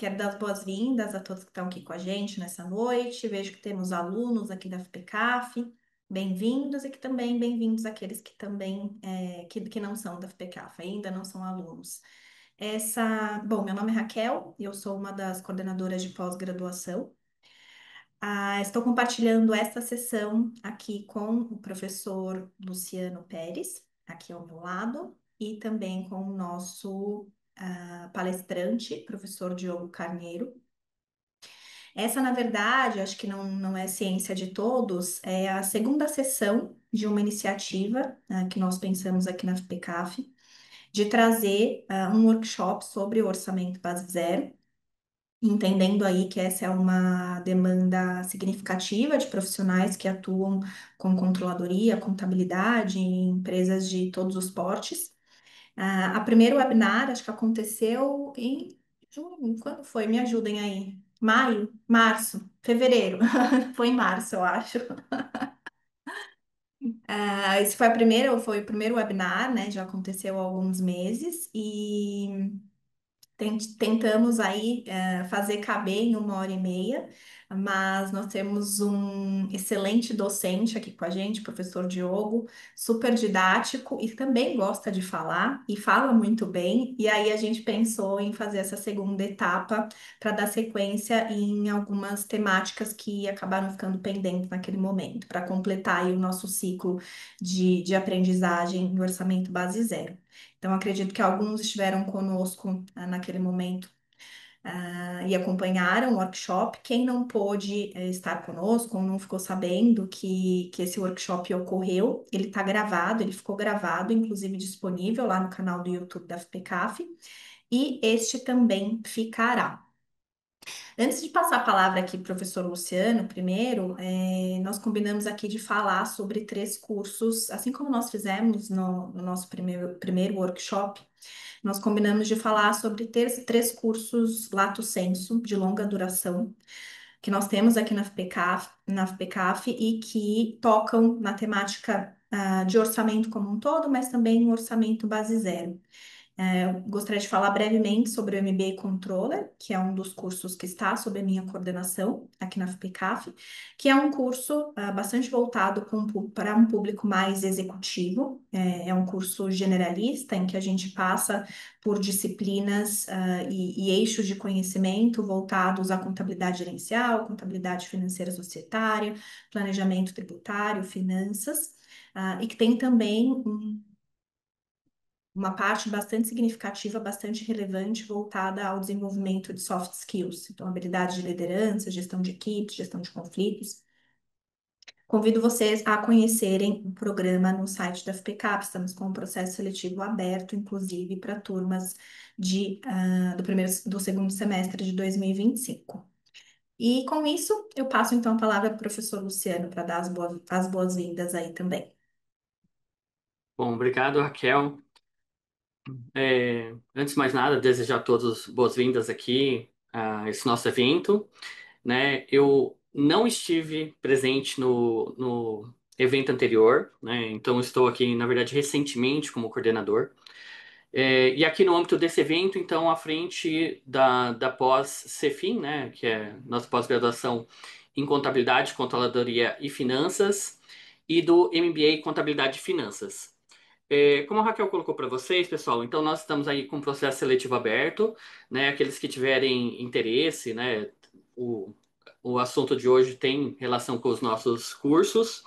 Quero dar as boas-vindas a todos que estão aqui com a gente nessa noite. Vejo que temos alunos aqui da FPCAF. Bem-vindos e que também bem-vindos àqueles que também que não são da FPCAF, ainda não são alunos. Bom, meu nome é Raquel, eu sou uma das coordenadoras de pós-graduação. Estou compartilhando esta sessão aqui com o professor Luciano Pérez, aqui ao meu lado, e também com o nosso palestrante, professor Diogo Carneiro. Essa, na verdade, acho que não é ciência de todos, é a segunda sessão de uma iniciativa que nós pensamos aqui na FPCAF, de trazer um workshop sobre o orçamento base zero, entendendo aí que essa é uma demanda significativa de profissionais que atuam com controladoria, contabilidade em empresas de todos os portes. A primeiro webinar, acho que aconteceu em junho, quando foi? Me ajudem aí. Maio, março, fevereiro. Foi em março, eu acho. Esse foi o primeiro webinar, né? Já aconteceu há alguns meses e tentamos aí fazer caber em 1 hora e meia, mas nós temos um excelente docente aqui com a gente, professor Diogo, super didático e também gosta de falar e fala muito bem. E aí a gente pensou em fazer essa segunda etapa para dar sequência em algumas temáticas que acabaram ficando pendentes naquele momento, para completar aí o nosso ciclo de aprendizagem no orçamento base zero. Então, acredito que alguns estiveram conosco naquele momento e acompanharam o workshop. Quem não pôde estar conosco ou não ficou sabendo que esse workshop ocorreu, ele está gravado, ele ficou gravado, inclusive disponível lá no canal do YouTube da FPCAF, e este também ficará. Antes de passar a palavra aqui para o professor Luciano, primeiro, nós combinamos aqui de falar sobre 3 cursos, assim como nós fizemos no nosso primeiro workshop. Nós combinamos de falar sobre 3 cursos lato sensu de longa duração que nós temos aqui na FPCAF e que tocam na temática de orçamento como um todo, mas também um orçamento base zero. Eu gostaria de falar brevemente sobre o MBA Controller, que é um dos cursos que está sob a minha coordenação aqui na FPCAF, que é um curso bastante voltado para um público mais executivo. É um curso generalista em que a gente passa por disciplinas e eixos de conhecimento voltados à contabilidade gerencial, contabilidade financeira societária, planejamento tributário, finanças, e que tem também uma parte bastante significativa, bastante relevante, voltada ao desenvolvimento de soft skills, então habilidades de liderança, gestão de equipes, gestão de conflitos. Convido vocês a conhecerem o programa no site da FPCAP. Estamos com um processo seletivo aberto, inclusive para turmas do segundo semestre de 2025. E com isso, eu passo então a palavra para o professor Luciano para dar as boas-vindas aí também. Bom, obrigado, Raquel. Antes de mais nada, desejar a todos boas-vindas aqui a esse nosso evento, né? Eu não estive presente no evento anterior, né? Então estou aqui, na verdade, recentemente como coordenador. E aqui no âmbito desse evento, então, à frente da pós-Cefin, né? Que é nossa pós-graduação em Contabilidade, Controladoria e Finanças, e do MBA Contabilidade e Finanças. Como a Raquel colocou para vocês, pessoal, então nós estamos aí com o processo seletivo aberto, né? Aqueles que tiverem interesse, né? O, o assunto de hoje tem relação com os nossos cursos.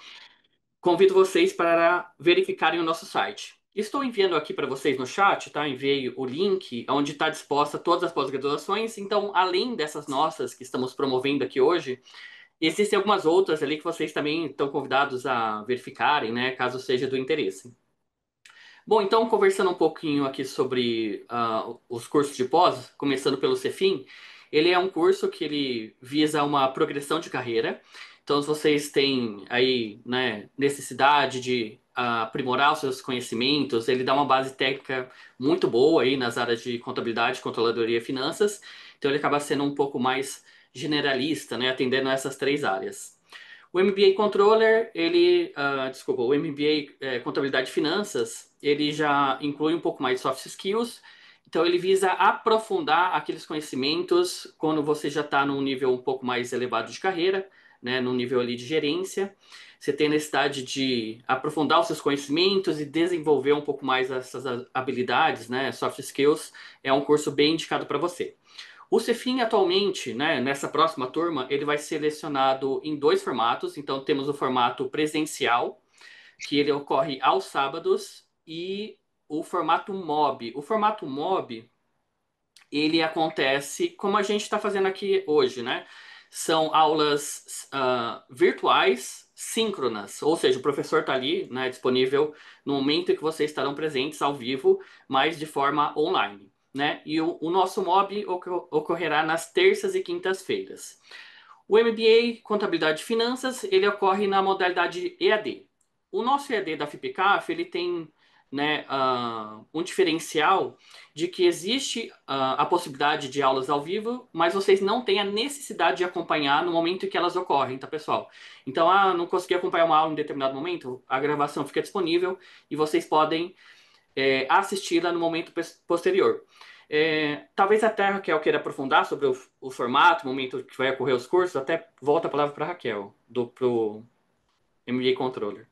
Convido vocês para verificarem o nosso site. Estou enviando aqui para vocês no chat, tá? Enviei o link onde está disposta todas as pós-graduações. Então, além dessas nossas que estamos promovendo aqui hoje, existem algumas outras ali que vocês também estão convidados a verificarem, né? Caso seja do interesse. Bom, então, conversando um pouquinho aqui sobre os cursos de pós, começando pelo Cefin, ele é um curso que ele visa uma progressão de carreira. Então, se vocês têm aí, né, necessidade de aprimorar os seus conhecimentos, ele dá uma base técnica muito boa aí nas áreas de contabilidade, controladoria e finanças. Então, ele acaba sendo um pouco mais generalista, né, atendendo a essas 3 áreas. O MBA Controller, desculpa, o MBA Contabilidade e Finanças, ele já inclui um pouco mais de soft skills. Então, ele visa aprofundar aqueles conhecimentos quando você já está num nível um pouco mais elevado de carreira, né, num nível ali de gerência. Você tem necessidade de aprofundar os seus conhecimentos e desenvolver um pouco mais essas habilidades, né, soft skills. É um curso bem indicado para você. O Cefim atualmente, né, nessa próxima turma, ele vai ser selecionado em dois formatos. Então, temos o formato presencial, que ele ocorre aos sábados, e o formato MOB. O formato MOB, ele acontece como a gente está fazendo aqui hoje, né? São aulas virtuais síncronas, ou seja, o professor está ali, né, disponível no momento em que vocês estarão presentes ao vivo, mas de forma online, né? E o nosso MOB ocorrerá nas terças e quintas-feiras. O MBA Contabilidade e Finanças, ele ocorre na modalidade EAD. O nosso EAD da FIPCAF, ele tem, né, um diferencial de que existe a possibilidade de aulas ao vivo, mas vocês não têm a necessidade de acompanhar no momento em que elas ocorrem, tá, pessoal? Então, não consegui acompanhar uma aula em determinado momento, a gravação fica disponível e vocês podem assisti-la no momento posterior. Talvez até a Raquel queira aprofundar sobre o formato, o momento que vai ocorrer os cursos, até volta a palavra para a Raquel, pro MBA Controller.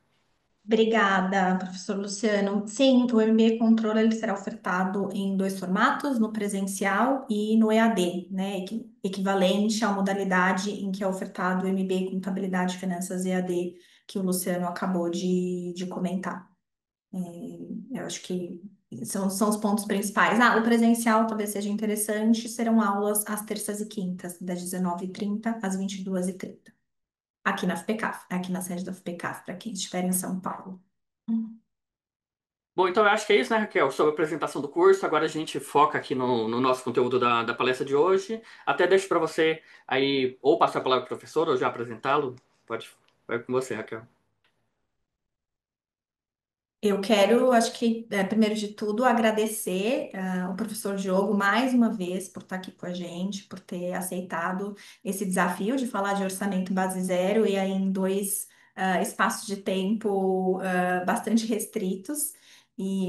Obrigada, professor Luciano. Sim, o MBA Controller ele será ofertado em dois formatos, no presencial e no EAD, né, equivalente à modalidade em que é ofertado o MBA Contabilidade e Finanças EAD, que o Luciano acabou de comentar. Eu acho que são os pontos principais. O presencial talvez seja interessante, serão aulas às terças e quintas, das 19h30 às 22h30. Aqui na FPCAF, aqui na sede da FPCAF, para quem estiver em São Paulo. Bom, então eu acho que é isso, né, Raquel? Sobre a apresentação do curso. Agora a gente foca aqui no nosso conteúdo da palestra de hoje. Até deixo para você aí ou passar a palavra para o professor ou já apresentá-lo. Pode, vai com você, Raquel. Eu quero, acho que, primeiro de tudo, agradecer o professor Diogo mais uma vez por estar aqui com a gente, por ter aceitado esse desafio de falar de orçamento base zero e aí em dois espaços de tempo bastante restritos.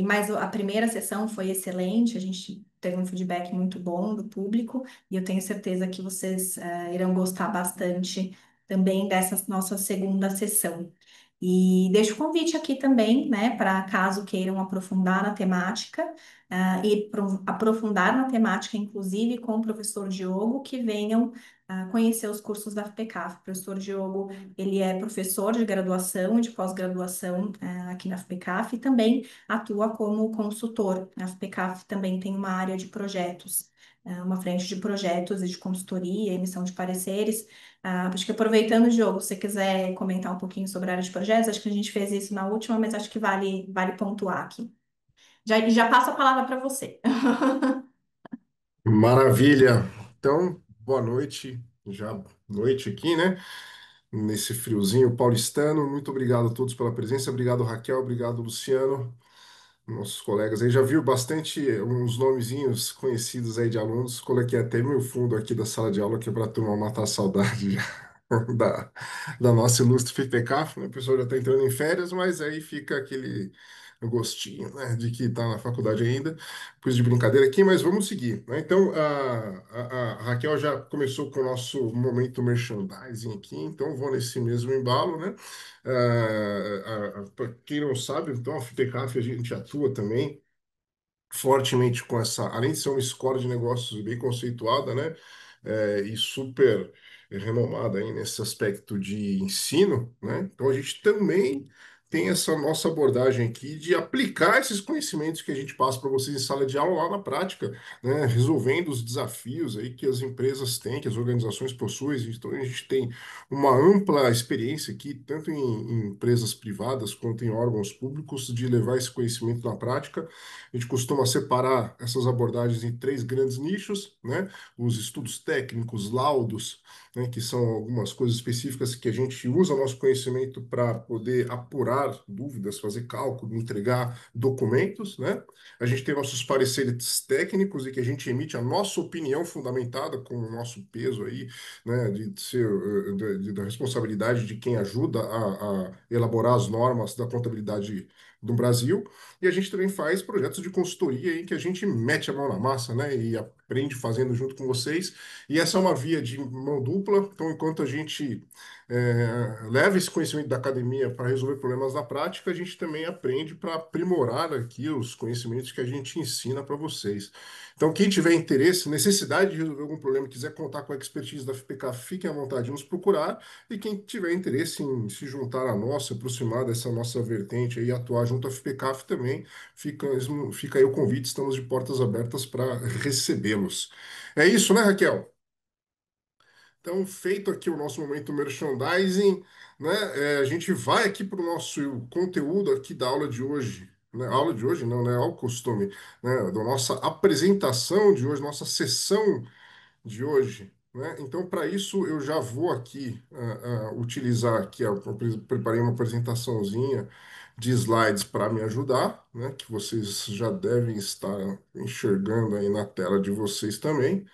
Mas a primeira sessão foi excelente, a gente teve um feedback muito bom do público e eu tenho certeza que vocês irão gostar bastante também dessa nossa segunda sessão. E deixo o convite aqui também, né, para caso queiram aprofundar na temática, aprofundar na temática, inclusive com o professor Diogo, que venham conhecer os cursos da FPCAF. O professor Diogo, ele é professor de graduação e de pós-graduação aqui na FPCAF e também atua como consultor. A FPCAF também tem uma área de projetos, uma frente de projetos e de consultoria, emissão de pareceres. Acho que aproveitando, Diogo, se você quiser comentar um pouquinho sobre a área de projetos, acho que a gente fez isso na última, mas acho que vale pontuar aqui. Já passo a palavra para você. Maravilha. Então, boa noite, já noite aqui, né? Nesse friozinho paulistano. Muito obrigado a todos pela presença. Obrigado, Raquel. Obrigado, Luciano. Nossos colegas aí já viu bastante uns nomezinhos conhecidos aí de alunos. Coloquei até meu fundo aqui da sala de aula que é para a turma matar a saudade já da, da nossa ilustre FPCAF, né? O pessoal já está entrando em férias, mas aí fica aquele gostinho, né, de que está na faculdade ainda. Coisa de brincadeira aqui, mas vamos seguir, né? Então, a Raquel já começou com o nosso momento merchandising aqui, então vou nesse mesmo embalo, né? Para quem não sabe, então a FPCAF a gente atua também fortemente com essa, além de ser uma escola de negócios bem conceituada, né, e super renomada aí nesse aspecto de ensino, né, então a gente também tem essa nossa abordagem aqui de aplicar esses conhecimentos que a gente passa para vocês em sala de aula lá na prática, né, resolvendo os desafios aí que as empresas têm, que as organizações possuem. Então a gente tem uma ampla experiência aqui, tanto em empresas privadas quanto em órgãos públicos, de levar esse conhecimento na prática. A gente costuma separar essas abordagens em três grandes nichos, né? Os estudos técnicos, laudos, né? Que são algumas coisas específicas que a gente usa nosso conhecimento para poder apurar tirar dúvidas, fazer cálculo, entregar documentos, né? A gente tem nossos pareceres técnicos e que a gente emite a nossa opinião fundamentada com o nosso peso aí, né, de ser, da responsabilidade de quem ajuda a elaborar as normas da contabilidade do Brasil. E a gente também faz projetos de consultoria em que a gente mete a mão na massa, né, e aprende fazendo junto com vocês. E essa é uma via de mão dupla. Então, enquanto a gente leva esse conhecimento da academia para resolver problemas na prática, a gente também aprende para aprimorar aqui os conhecimentos que a gente ensina para vocês. Então, quem tiver interesse, necessidade de resolver algum problema, quiser contar com a expertise da FPK, fiquem à vontade de nos procurar. E quem tiver interesse em se juntar a nós, se aproximar dessa nossa vertente e atuar junto à FPCAF também, fica, fica aí o convite, estamos de portas abertas para recebê-los. É isso, né, Raquel? Então, feito aqui o nosso momento merchandising, né, a gente vai aqui para o nosso conteúdo aqui da aula de hoje. Né? Aula de hoje não, né? Ao costume, né? Da nossa apresentação de hoje, nossa sessão de hoje. Né? Então, para isso, eu já vou aqui utilizar aqui, preparei uma apresentaçãozinha de slides para me ajudar, né? Que vocês já devem estar enxergando aí na tela de vocês também,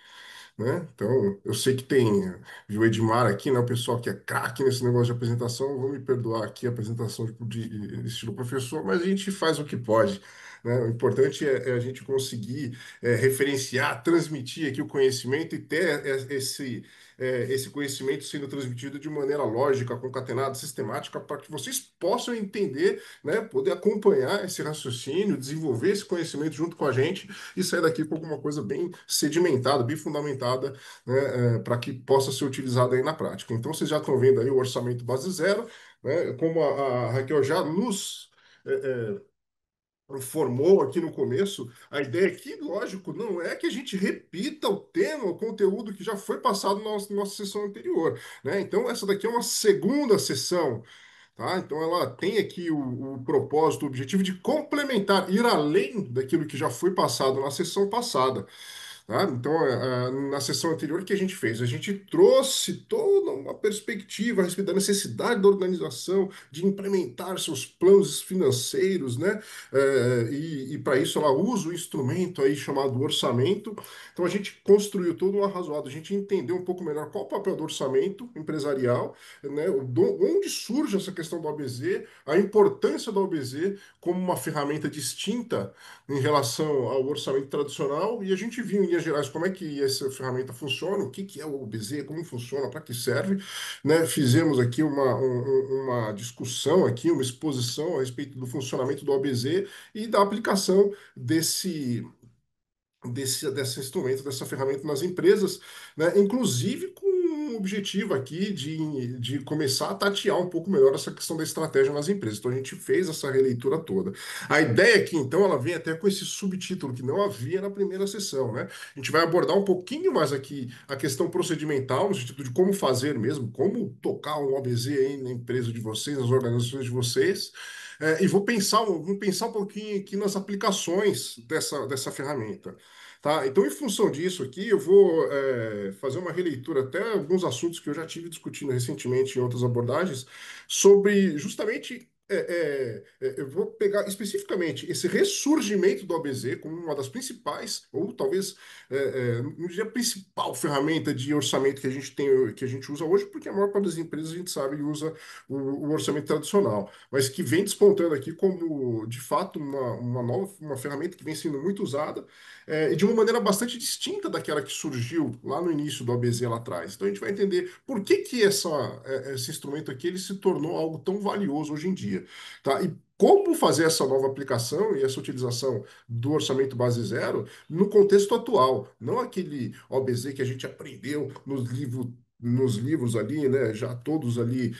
né? Então, eu sei que tem o Edmar aqui, né? O pessoal que é craque nesse negócio de apresentação, vão me perdoar aqui a apresentação de estilo professor, mas a gente faz o que pode, né? O importante é a gente conseguir referenciar, transmitir aqui o conhecimento e ter esse conhecimento sendo transmitido de maneira lógica, concatenada, sistemática, para que vocês possam entender, né? Poder acompanhar esse raciocínio, desenvolver esse conhecimento junto com a gente e sair daqui com alguma coisa bem sedimentada, bem fundamentada, né, para que possa ser utilizada aí na prática. Então, vocês já estão vendo aí o orçamento base zero, né, como a Raquel já nos informou aqui no começo, a ideia aqui, lógico, não é que a gente repita o tema, o conteúdo que já foi passado na nossa sessão anterior, né? Então, essa daqui é uma segunda sessão. Tá? Então, ela tem aqui o propósito, o objetivo de complementar, ir além daquilo que já foi passado na sessão passada. Tá? Então, na sessão anterior, o que a gente fez? A gente trouxe toda uma perspectiva a respeito da necessidade da organização de implementar seus planos financeiros, né? E para isso ela usa o instrumento aí chamado orçamento. Então, a gente construiu todo um arrazoado, a gente entendeu um pouco melhor qual o papel do orçamento empresarial, né? Onde surge essa questão do OBZ, a importância do OBZ como uma ferramenta distinta em relação ao orçamento tradicional, e a gente viu em linhas gerais como é que essa ferramenta funciona, o que que é o OBZ, como funciona, para que serve, né? Fizemos aqui uma discussão aqui, uma exposição a respeito do funcionamento do OBZ e da aplicação desse instrumento, dessa ferramenta nas empresas, né? Inclusive com o objetivo aqui de começar a tatear um pouco melhor essa questão da estratégia nas empresas. Então a gente fez essa releitura toda. A ideia aqui, então, ela vem até com esse subtítulo que não havia na primeira sessão, né? A gente vai abordar um pouquinho mais aqui a questão procedimental, no sentido de como fazer mesmo, como tocar um OBZ aí na empresa de vocês, nas organizações de vocês. E vamos pensar um pouquinho aqui nas aplicações dessa ferramenta. Tá? Então, em função disso aqui, eu vou fazer uma releitura até alguns assuntos que eu já tive discutindo recentemente em outras abordagens, sobre justamente. Eu vou pegar especificamente esse ressurgimento do OBZ como uma das principais, ou talvez, não diria principal ferramenta de orçamento que a gente tem, que a gente usa hoje, porque a maior parte das empresas a gente sabe usa o orçamento tradicional, mas que vem despontando aqui como, de fato, uma nova, uma ferramenta que vem sendo muito usada e de uma maneira bastante distinta daquela que surgiu lá no início do ABZ lá atrás. Então a gente vai entender por que que esse instrumento aqui ele se tornou algo tão valioso hoje em dia, tá? E como fazer essa nova aplicação e essa utilização do orçamento base zero no contexto atual, não aquele OBZ que a gente aprendeu nos livros ali, né, já todos ali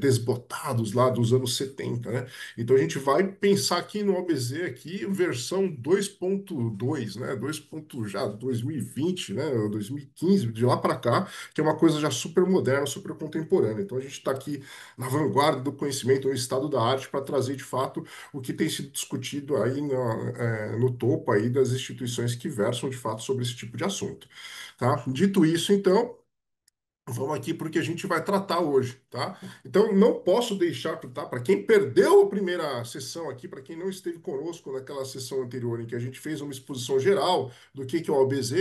desbotados lá dos anos 70, né? Então a gente vai pensar aqui no OBZ aqui, versão 2.2, né? 2. Já 2020, né? 2015, de lá para cá, que é uma coisa já super moderna, super contemporânea. Então a gente está aqui na vanguarda do conhecimento, no estado da arte, para trazer de fato o que tem sido discutido aí no topo aí das instituições que versam de fato sobre esse tipo de assunto. Tá? Dito isso, então. vamos aqui porque a gente vai tratar hoje, tá? Então, não posso deixar, tá? Para quem perdeu a primeira sessão aqui, para quem não esteve conosco naquela sessão anterior em que a gente fez uma exposição geral do que é o OBZ,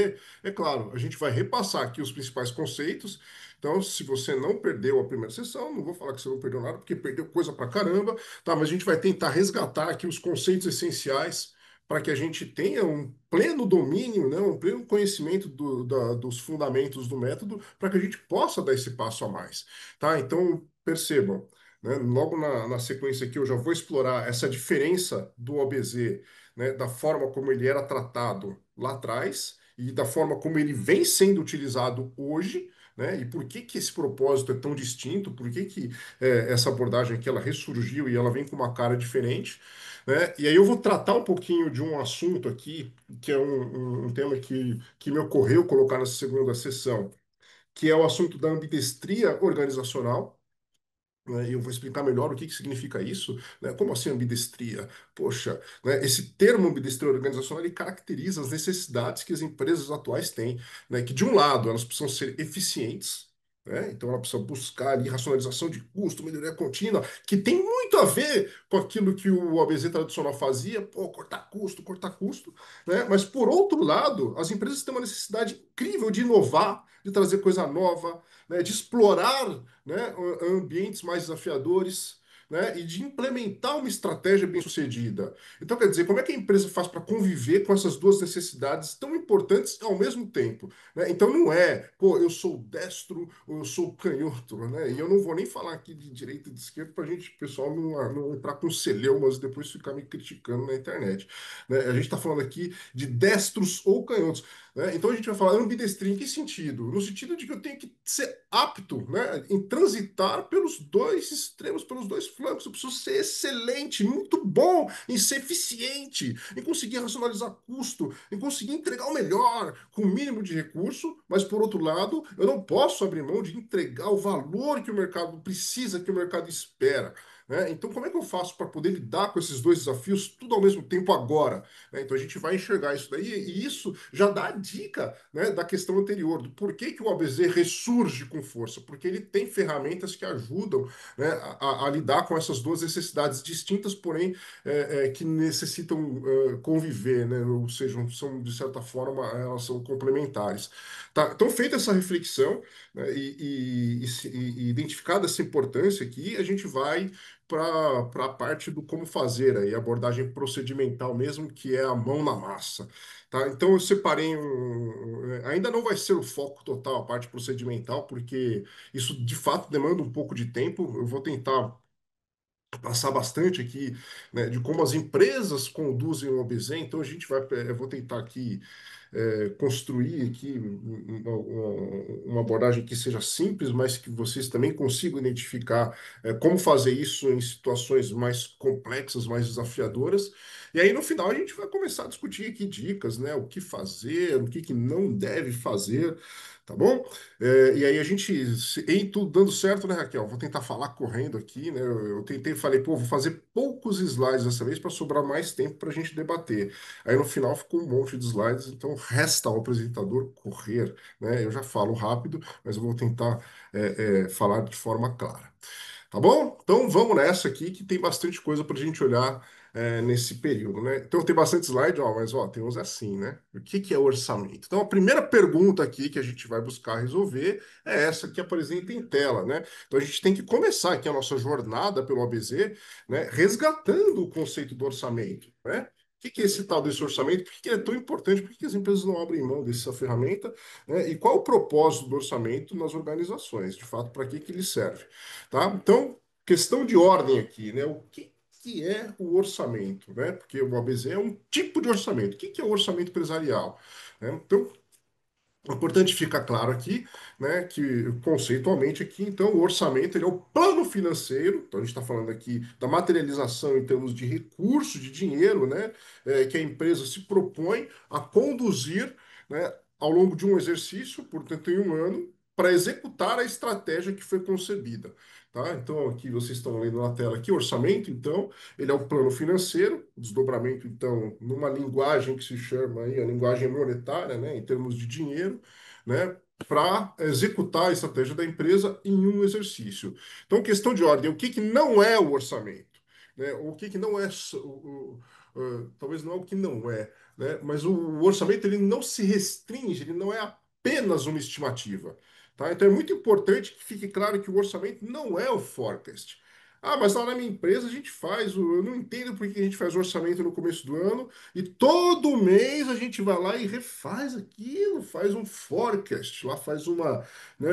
é claro, a gente vai repassar aqui os principais conceitos. Então, se você não perdeu a primeira sessão, não vou falar que você não perdeu nada, porque perdeu coisa pra caramba, tá? Mas a gente vai tentar resgatar aqui os conceitos essenciais para que a gente tenha um pleno domínio, né, um pleno conhecimento dos fundamentos do método, para que a gente possa dar esse passo a mais, tá? Então, percebam, né, logo na sequência aqui eu já vou explorar essa diferença do OBZ, né, da forma como ele era tratado lá atrás e da forma como ele vem sendo utilizado hoje, né, e por que que esse propósito é tão distinto, por que que essa abordagem aqui ela ressurgiu e ela vem com uma cara diferente, né? E aí eu vou tratar um pouquinho de um assunto aqui, que é um tema que me ocorreu colocar nessa segunda sessão, que é o assunto da ambidestria organizacional, né? E eu vou explicar melhor o que que significa isso, né? Como assim ambidestria? Poxa, né? Esse termo ambidestria organizacional ele caracteriza as necessidades que as empresas atuais têm, né? Que de um lado elas precisam ser eficientes, né? Então ela precisa buscar ali racionalização de custo, melhoria contínua, que tem muito a ver com aquilo que o ABZ tradicional fazia, pô, cortar custo, né? Mas por outro lado, as empresas têm uma necessidade incrível de inovar, de trazer coisa nova, né? De explorar, né, ambientes mais desafiadores, né, e de implementar uma estratégia bem-sucedida. Então, quer dizer, como é que a empresa faz para conviver com essas duas necessidades tão importantes ao mesmo tempo, né? Então, não é, pô, eu sou destro ou eu sou canhoto, né? E eu não vou nem falar aqui de direita e de esquerda para a gente, pessoal, não entrar com celeumas e depois ficar me criticando na internet, né? A gente está falando aqui de destros ou canhotos, né? Então, a gente vai falar ambidestria em que sentido? No sentido de que eu tenho que ser apto, né, em transitar pelos dois extremos, pelos dois flancos. Eu preciso ser excelente, muito bom em ser eficiente, em conseguir racionalizar custo, em conseguir entregar o melhor com o mínimo de recurso, mas por outro lado, eu não posso abrir mão de entregar o valor que o mercado precisa, que o mercado espera. Né? Então, como é que eu faço para poder lidar com esses dois desafios tudo ao mesmo tempo agora? Né? Então, a gente vai enxergar isso daí, e isso já dá a dica, né, da questão anterior, do porquê que o OBZ ressurge com força, porque ele tem ferramentas que ajudam, né, a lidar com essas duas necessidades distintas, porém que necessitam conviver, né, ou seja, são, de certa forma, elas são complementares. Tá? Então, feita essa reflexão, né, e identificada essa importância aqui, a gente vai para a parte do como fazer aí, abordagem procedimental mesmo, que é a mão na massa. Tá? Então eu separei ainda não vai ser o foco total, a parte procedimental, porque isso de fato demanda um pouco de tempo. Eu vou tentar passar bastante aqui, né, de como as empresas conduzem o OBZ, então a gente vai, eu vou tentar aqui construir aqui uma abordagem que seja simples, mas que vocês também consigam identificar como fazer isso em situações mais complexas, mais desafiadoras. E aí, no final, a gente vai começar a discutir aqui dicas, né? O que fazer, o que que não deve fazer, tá bom? E aí a gente, em tudo dando certo, né, Raquel? Vou tentar falar correndo aqui, né? Eu tentei, falei, pô, vou fazer poucos slides dessa vez para sobrar mais tempo para a gente debater. Aí no final ficou um monte de slides, então resta ao apresentador correr, né? Eu já falo rápido, mas eu vou tentar falar de forma clara. Tá bom? Então vamos nessa aqui que tem bastante coisa para a gente olhar nesse período, né? Então tem bastante slide, ó, mas ó, tem uns assim, né? O que que é orçamento? Então a primeira pergunta aqui que a gente vai buscar resolver é essa que apresenta em tela, né? Então a gente tem que começar aqui a nossa jornada pelo ABZ, né? Resgatando o conceito do orçamento, né? O que que é esse tal desse orçamento? Por que que ele é tão importante? Por que que as empresas não abrem mão dessa ferramenta? Né? E qual o propósito do orçamento nas organizações? De fato, para que que ele serve? Tá? Então, questão de ordem aqui, né? O que que é o orçamento, né? Porque o ABZ é um tipo de orçamento. O que que é o orçamento empresarial? Né? Então, é importante ficar claro aqui, né, que conceitualmente aqui, então, o orçamento ele é o plano financeiro, então a gente está falando aqui da materialização em termos de recurso, de dinheiro, né, que a empresa se propõe a conduzir, né, ao longo de um exercício, portanto, em um ano, para executar a estratégia que foi concebida. Tá? Então, aqui vocês estão lendo na tela aqui, orçamento, então, ele é o plano financeiro, desdobramento, então, numa linguagem que se chama aí, a linguagem monetária, né, em termos de dinheiro, né? para executar a estratégia da empresa em um exercício. Então, questão de ordem, o que que não é o orçamento? Né? O que que não é, talvez não é o que não é, né? Mas o orçamento ele não se restringe, ele não é apenas uma estimativa. Tá? Então é muito importante que fique claro que o orçamento não é o forecast. Ah, mas lá na minha empresa a gente faz, eu não entendo por que a gente faz orçamento no começo do ano e todo mês a gente vai lá e refaz aquilo, faz um forecast, lá faz uma, né,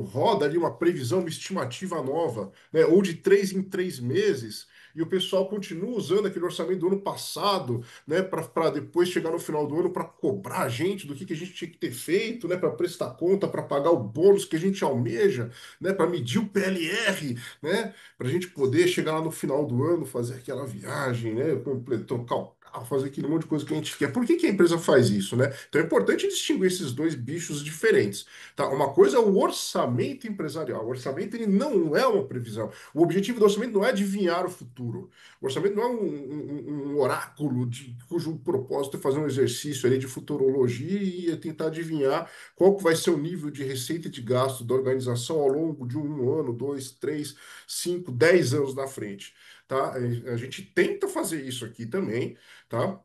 roda ali uma previsão, uma estimativa nova, né, ou de 3 em 3 meses, e o pessoal continua usando aquele orçamento do ano passado, né, para depois chegar no final do ano para cobrar a gente do que a gente tinha que ter feito, né, para prestar conta, para pagar o bônus que a gente almeja, né, para medir o PLR, né, para a gente poder chegar lá no final do ano, fazer aquela viagem, né, trocar o carro, fazer aquele monte de coisa que a gente quer. Por que que a empresa faz isso, né? Então é importante distinguir esses dois bichos diferentes, tá? Uma coisa é o orçamento empresarial. O orçamento ele não é uma previsão. O objetivo do orçamento não é adivinhar o futuro. O orçamento não é um oráculo cujo propósito é fazer um exercício ali de futurologia e é tentar adivinhar qual que vai ser o nível de receita e de gasto da organização ao longo de um ano, dois, três, 5, 10 anos na frente, tá? A gente tenta fazer isso aqui também, tá?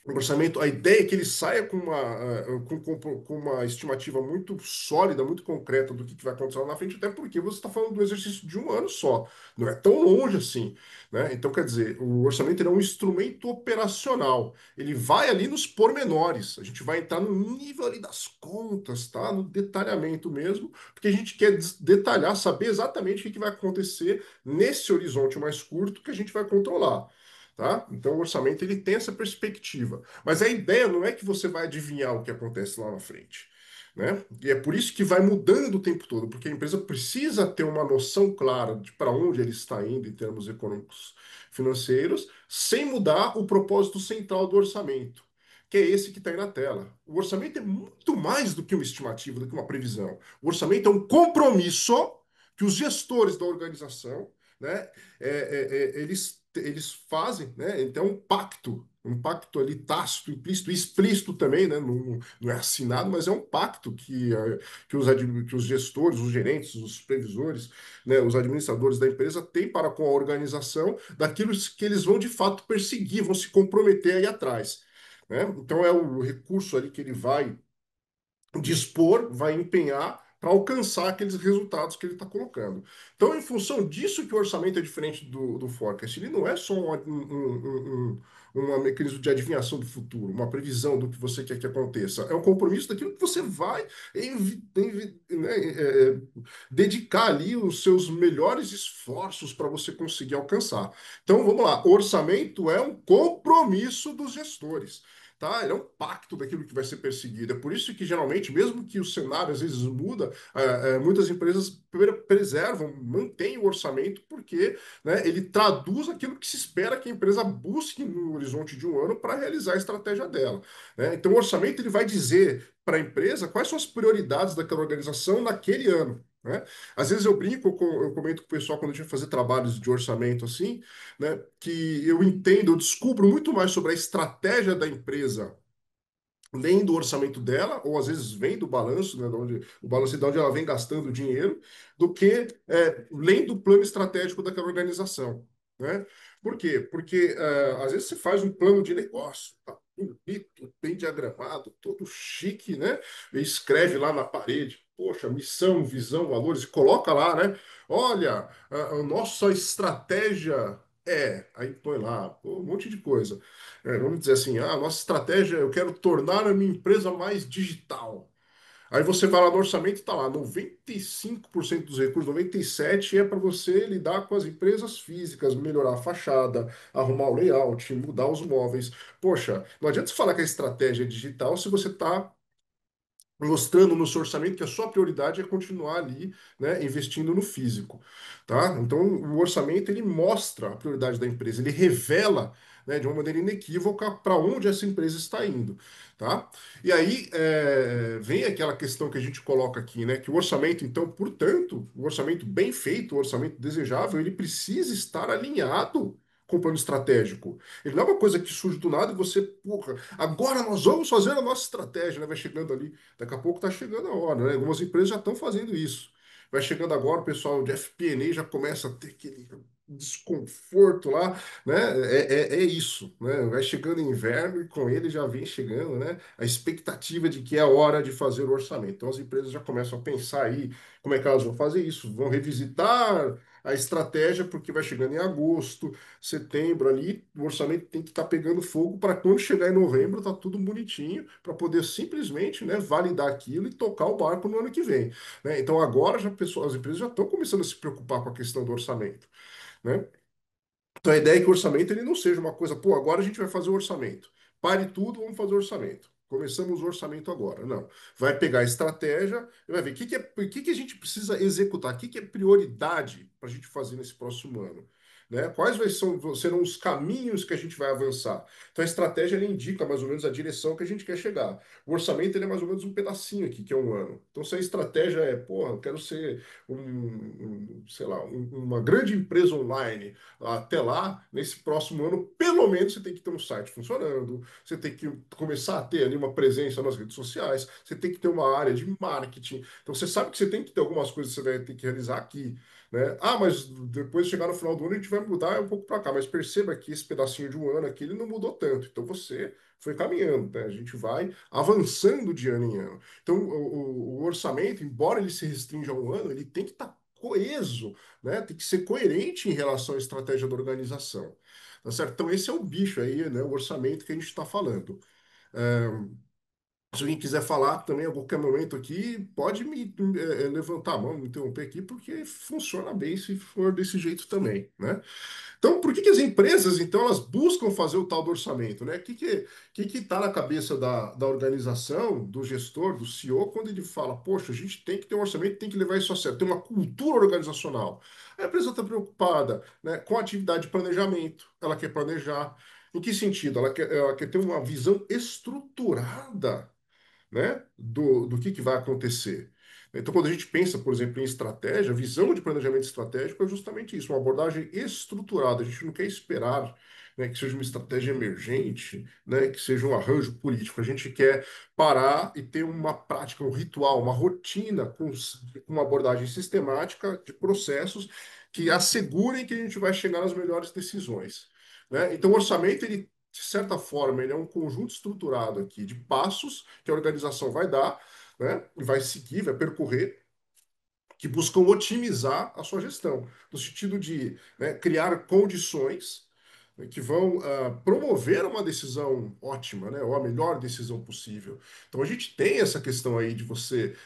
O orçamento, a ideia é que ele saia com com uma estimativa muito sólida, muito concreta do que vai acontecer lá na frente, até porque você está falando do exercício de um ano só, não é tão longe assim, né? Então, quer dizer, o orçamento ele é um instrumento operacional, ele vai ali nos pormenores, a gente vai entrar no nível ali das contas, tá? No detalhamento mesmo, porque a gente quer detalhar, saber exatamente o que vai acontecer nesse horizonte mais curto que a gente vai controlar. Tá? Então, o orçamento ele tem essa perspectiva. Mas a ideia não é que você vai adivinhar o que acontece lá na frente. Né? E é por isso que vai mudando o tempo todo, porque a empresa precisa ter uma noção clara de para onde ele está indo em termos econômicos financeiros, sem mudar o propósito central do orçamento, que é esse que está aí na tela. O orçamento é muito mais do que uma estimativa, do que uma previsão. O orçamento é um compromisso que os gestores da organização, né, eles fazem, né? Então, um pacto ali tácito, implícito e explícito também, né? Não é assinado, mas é um pacto que os gestores, os gerentes, os supervisores, né? Os administradores da empresa têm para com a organização daquilo que eles vão de fato perseguir, vão se comprometer aí atrás. Né? Então, é o recurso ali que ele vai dispor, vai empenhar para alcançar aqueles resultados que ele está colocando. Então, em função disso que o orçamento é diferente do forecast, ele não é só um mecanismo de adivinhação do futuro, uma previsão do que você quer que aconteça. É um compromisso daquilo que você vai né, dedicar ali os seus melhores esforços para você conseguir alcançar. Então, vamos lá. Orçamento é um compromisso dos gestores. Tá? Ele é um pacto daquilo que vai ser perseguido. É por isso que, geralmente, mesmo que o cenário às vezes muda, muitas empresas preservam, mantêm o orçamento, porque né, ele traduz aquilo que se espera que a empresa busque no horizonte de um ano para realizar a estratégia dela. Né? Então, o orçamento ele vai dizer para a empresa quais são as prioridades daquela organização naquele ano. Né? Às vezes eu brinco, eu comento com o pessoal quando a gente vai fazer trabalhos de orçamento assim, né, que eu entendo, eu descubro muito mais sobre a estratégia da empresa lendo o orçamento dela, ou às vezes vendo o balanço, né, o balanço de onde ela vem gastando dinheiro, do que lendo o plano estratégico daquela organização. Né? Por quê? Porque às vezes você faz um plano de negócio, tá bonito, bem diagramado, todo chique, né? E escreve lá na parede, poxa, missão, visão, valores, e coloca lá, né? Olha, a nossa estratégia aí põe lá, pô, um monte de coisa. Vamos dizer assim, nossa estratégia, eu quero tornar a minha empresa mais digital. Aí você vai lá no orçamento e está lá, 95% dos recursos, 97% é para você lidar com as empresas físicas, melhorar a fachada, arrumar o layout, mudar os móveis. Poxa, não adianta você falar que a estratégia é digital se você está mostrando no seu orçamento que a sua prioridade é continuar ali, né, investindo no físico, tá? Então, o orçamento ele mostra a prioridade da empresa, ele revela, né, de uma maneira inequívoca para onde essa empresa está indo, tá? E aí vem aquela questão que a gente coloca aqui, né, que o orçamento, então, portanto, o orçamento bem feito, o orçamento desejável, ele precisa estar alinhado com o plano estratégico. Ele não é uma coisa que surge do nada e você, porra, agora nós vamos fazer a nossa estratégia, né? Vai chegando ali, daqui a pouco está chegando a hora, né? Algumas empresas já estão fazendo isso. Vai chegando agora, o pessoal de FP&A já começa a ter aquele desconforto lá, né? É isso, né? Vai chegando inverno e com ele já vem chegando, né? A expectativa de que é a hora de fazer o orçamento. Então as empresas já começam a pensar aí como é que elas vão fazer isso, vão revisitar a estratégia porque vai chegando em agosto, setembro ali, o orçamento tem que estar pegando fogo para quando chegar em novembro tá tudo bonitinho para poder simplesmente, né, validar aquilo e tocar o barco no ano que vem, né? Então agora já as empresas já estão começando a se preocupar com a questão do orçamento, né? Então a ideia é que o orçamento ele não seja uma coisa, pô, agora a gente vai fazer o orçamento. Pare tudo, vamos fazer o orçamento. Começamos o orçamento agora. Não. Vai pegar a estratégia e vai ver o que a gente precisa executar, o que é prioridade para a gente fazer nesse próximo ano. Né? Serão os caminhos que a gente vai avançar. Então a estratégia ele indica mais ou menos a direção que a gente quer chegar. O orçamento ele é mais ou menos um pedacinho aqui, que é um ano. Então se a estratégia é, porra, eu quero ser sei lá, uma grande empresa online. Até lá, nesse próximo ano, pelo menos você tem que ter um site funcionando, você tem que começar a ter ali uma presença nas redes sociais, você tem que ter uma área de marketing. Então você sabe que você tem que ter algumas coisas que você vai ter que realizar aqui, né? Ah, mas depois de chegar no final do ano a gente vai mudar um pouco para cá, mas perceba que esse pedacinho de um ano aqui ele não mudou tanto. Então você foi caminhando, né? A gente vai avançando de ano em ano. Então o orçamento, embora ele se restrinja a um ano, ele tem que estar coeso, né? Tem que ser coerente em relação à estratégia da organização. Tá certo? Então, esse é o bicho aí, né? O orçamento que a gente está falando. Se alguém quiser falar também a qualquer momento aqui, pode me levantar a mão, me interromper aqui, porque funciona bem se for desse jeito também, né? Então, por que que as empresas, então, elas buscam fazer o tal do orçamento, né? O que está na cabeça da organização, do gestor, do CEO, quando ele fala, poxa, a gente tem que ter um orçamento, tem que levar isso a sério, tem uma cultura organizacional. A empresa está preocupada, né, com a atividade de planejamento, ela quer planejar. Em que sentido? Ela quer ter uma visão estruturada, né, do que vai acontecer. Então, quando a gente pensa, por exemplo, em estratégia, visão de planejamento estratégico é justamente isso, uma abordagem estruturada. A gente não quer esperar, né, que seja uma estratégia emergente, né, que seja um arranjo político. A gente quer parar e ter uma prática, um ritual, uma rotina com uma abordagem sistemática de processos que assegurem que a gente vai chegar nas melhores decisões. Né? Então, o orçamento, ele de certa forma, ele é um conjunto estruturado aqui de passos que a organização vai dar, né, e vai seguir, vai percorrer, que buscam otimizar a sua gestão, no sentido de, né, criar condições, né, que vão promover uma decisão ótima, né, ou a melhor decisão possível. Então a gente tem essa questão aí de você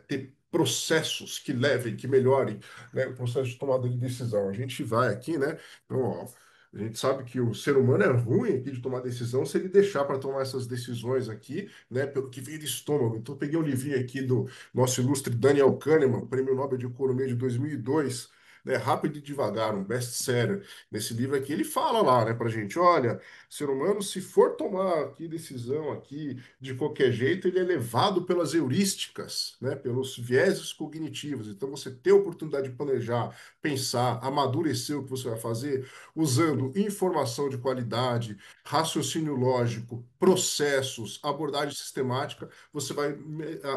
ter processos que levem, que melhorem, né, o processo de tomada de decisão. A gente vai aqui, né? Então, ó, a gente sabe que o ser humano é ruim aqui de tomar decisão se ele deixar para tomar essas decisões aqui, né, pelo que vem do estômago. Então, eu peguei um livrinho aqui do nosso ilustre Daniel Kahneman, Prêmio Nobel de Economia de 2002, né, Rápido e Devagar, um best-seller. Nesse livro aqui, ele fala lá, né, pra gente, olha, ser humano, se for tomar aqui decisão aqui de qualquer jeito, ele é levado pelas heurísticas, né, pelos vieses cognitivos. Então, você ter a oportunidade de planejar, pensar, amadurecer o que você vai fazer, usando informação de qualidade, raciocínio lógico, processos, abordagem sistemática, você vai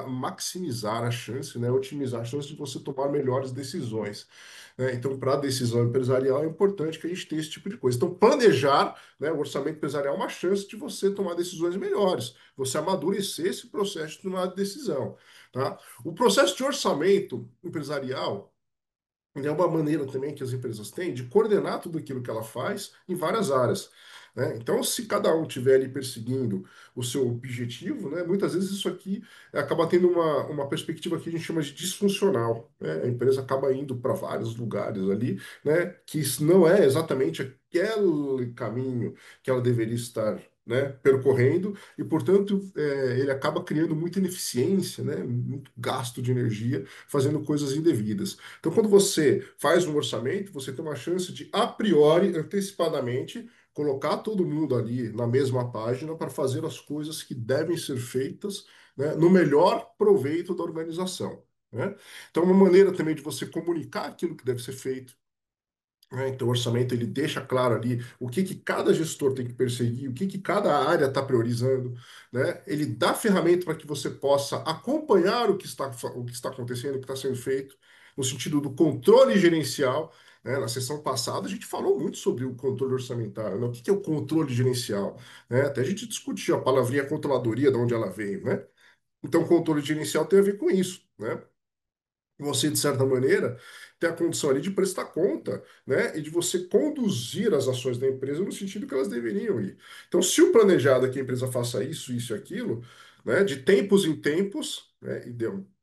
maximizar a chance, né, otimizar a chance de você tomar melhores decisões. Né? Então, para a decisão empresarial é importante que a gente tenha esse tipo de coisa. Então, planejar, né, o orçamento empresarial é uma chance de você tomar decisões melhores, você amadurecer esse processo de tomar decisão. Tá? O processo de orçamento empresarial é uma maneira também que as empresas têm de coordenar tudo aquilo que ela faz em várias áreas. Né? Então, se cada um estiver ali perseguindo o seu objetivo, né, muitas vezes isso aqui acaba tendo uma perspectiva que a gente chama de disfuncional. Né? A empresa acaba indo para vários lugares ali, né, que isso não é exatamente aquele caminho que ela deveria estar, né, percorrendo, e, portanto, ele acaba criando muita ineficiência, né, muito gasto de energia, fazendo coisas indevidas. Então, quando você faz um orçamento, você tem uma chance de, a priori, antecipadamente, colocar todo mundo ali na mesma página para fazer as coisas que devem ser feitas, né, no melhor proveito da organização. Né? Então, uma maneira também de você comunicar aquilo que deve ser feito, né? Então, o orçamento ele deixa claro ali o que que cada gestor tem que perseguir, o que que cada área está priorizando, né? Ele dá ferramenta para que você possa acompanhar o que está acontecendo, o que está sendo feito, no sentido do controle gerencial, né? Na sessão passada, a gente falou muito sobre o controle orçamentário, né? O que que é o controle gerencial, né? Até a gente discutiu a palavrinha controladoria, de onde ela veio, né? Então, o controle gerencial tem a ver com isso, né? Você, de certa maneira, tem a condição ali de prestar conta, né? E de você conduzir as ações da empresa no sentido que elas deveriam ir. Então, se o planejado é que a empresa faça isso e aquilo, né? De tempos em tempos, né?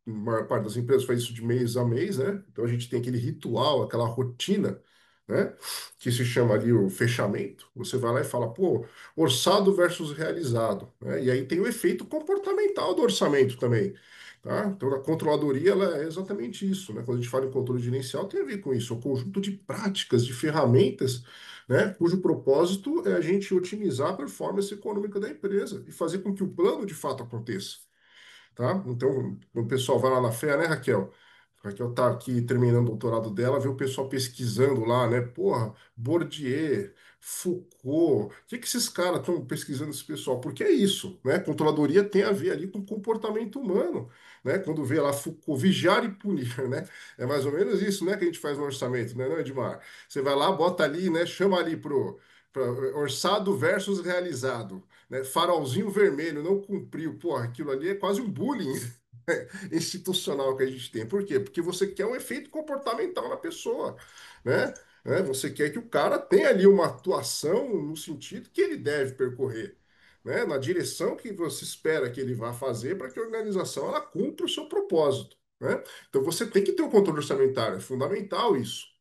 A maior parte das empresas faz isso de mês a mês, né? Então, a gente tem aquele ritual, aquela rotina, né? Que se chama ali o fechamento. Você vai lá e fala, pô, orçado versus realizado, né? E aí tem o efeito comportamental do orçamento também. Tá? Então, a controladoria ela é exatamente isso, né? Quando a gente fala em controle gerencial, tem a ver com isso, é um conjunto de práticas, de ferramentas, né? Cujo propósito é a gente otimizar a performance econômica da empresa e fazer com que o plano de fato aconteça, tá? Então, o pessoal vai lá na fé, né, Raquel? A Raquel tá aqui terminando o doutorado dela, vê o pessoal pesquisando lá, né? Porra, Bourdieu, Foucault, o que que esses caras estão pesquisando esse pessoal? Porque é isso, né? Controladoria tem a ver ali com comportamento humano, né? Quando vê lá Foucault, vigiar e punir, né? É mais ou menos isso, né, que a gente faz no orçamento, né, não, Edmar? Você vai lá, bota ali, né? Chama ali pro orçado versus realizado, né? Farolzinho vermelho, não cumpriu. Pô, aquilo ali é quase um bullying institucional que a gente tem. Por quê? Porque você quer um efeito comportamental na pessoa, né? Você quer que o cara tenha ali uma atuação no sentido que ele deve percorrer, né? Na direção que você espera que ele vá fazer para que a organização ela cumpra o seu propósito, né? Então você tem que ter um controle orçamentário, é fundamental isso.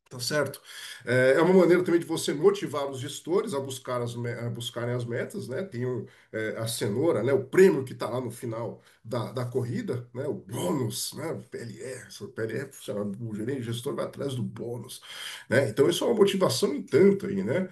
Tá certo? É uma maneira também de você motivar os gestores a a buscarem as metas, né? Tem a cenoura, né? O prêmio que está lá no final da corrida, né? O bônus, né? O PLR, o PLR, o gerente gestor vai atrás do bônus, né? Então isso é uma motivação em tanto aí, né?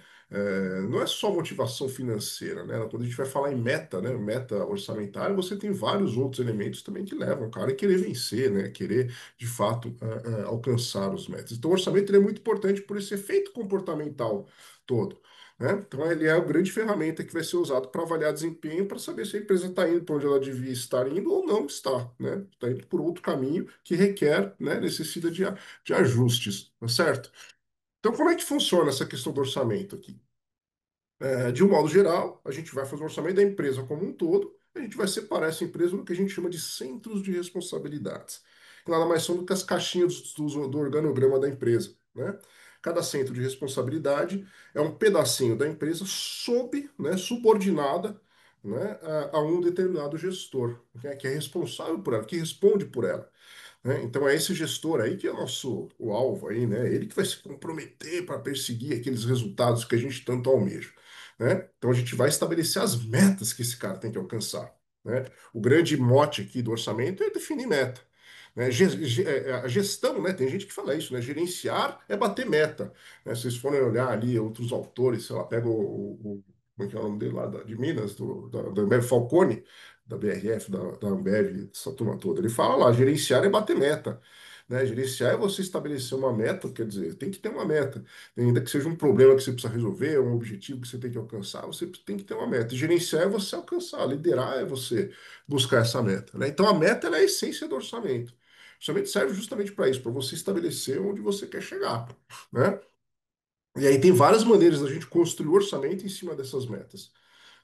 Não é só motivação financeira, né? Quando a gente vai falar em meta, né? Meta orçamentária, você tem vários outros elementos também que levam o cara a querer vencer, né? Querer de fato, alcançar os metas. Então, o orçamento ele é muito importante por esse efeito comportamental todo, né? Então, ele é a grande ferramenta que vai ser usado para avaliar desempenho, para saber se a empresa está indo para onde ela devia estar indo ou não está, né? Está indo por outro caminho que requer, né, necessita de ajustes, tá certo? Então, como é que funciona essa questão do orçamento aqui? De um modo geral, a gente vai fazer o orçamento da empresa como um todo, a gente vai separar essa empresa no que a gente chama de centros de responsabilidades, que nada mais são do que as caixinhas do organograma da empresa, né? Cada centro de responsabilidade é um pedacinho da empresa sob, né, subordinada, né, a um determinado gestor, né, que é responsável por ela, que responde por ela, né? Então é esse gestor aí que é o alvo aí, né? Ele que vai se comprometer para perseguir aqueles resultados que a gente tanto almeja, né? Então a gente vai estabelecer as metas que esse cara tem que alcançar, né? O grande mote aqui do orçamento é definir meta. Né? A gestão, né? Tem gente que fala isso, né? Gerenciar é bater meta. Né? Se vocês forem olhar ali outros autores, sei lá, pega como é que é o nome dele lá, de Minas, da Ambev Falcone, da BRF, da Ambev, essa turma toda. Ele fala lá, gerenciar é bater meta. Né? Gerenciar é você estabelecer uma meta, quer dizer, tem que ter uma meta. Ainda que seja um problema que você precisa resolver, um objetivo que você tem que alcançar, você tem que ter uma meta. E gerenciar é você alcançar, liderar é você buscar essa meta. Né? Então a meta ela é a essência do orçamento. O orçamento serve justamente para isso, para você estabelecer onde você quer chegar. Né? E aí tem várias maneiras da gente construir o orçamento em cima dessas metas,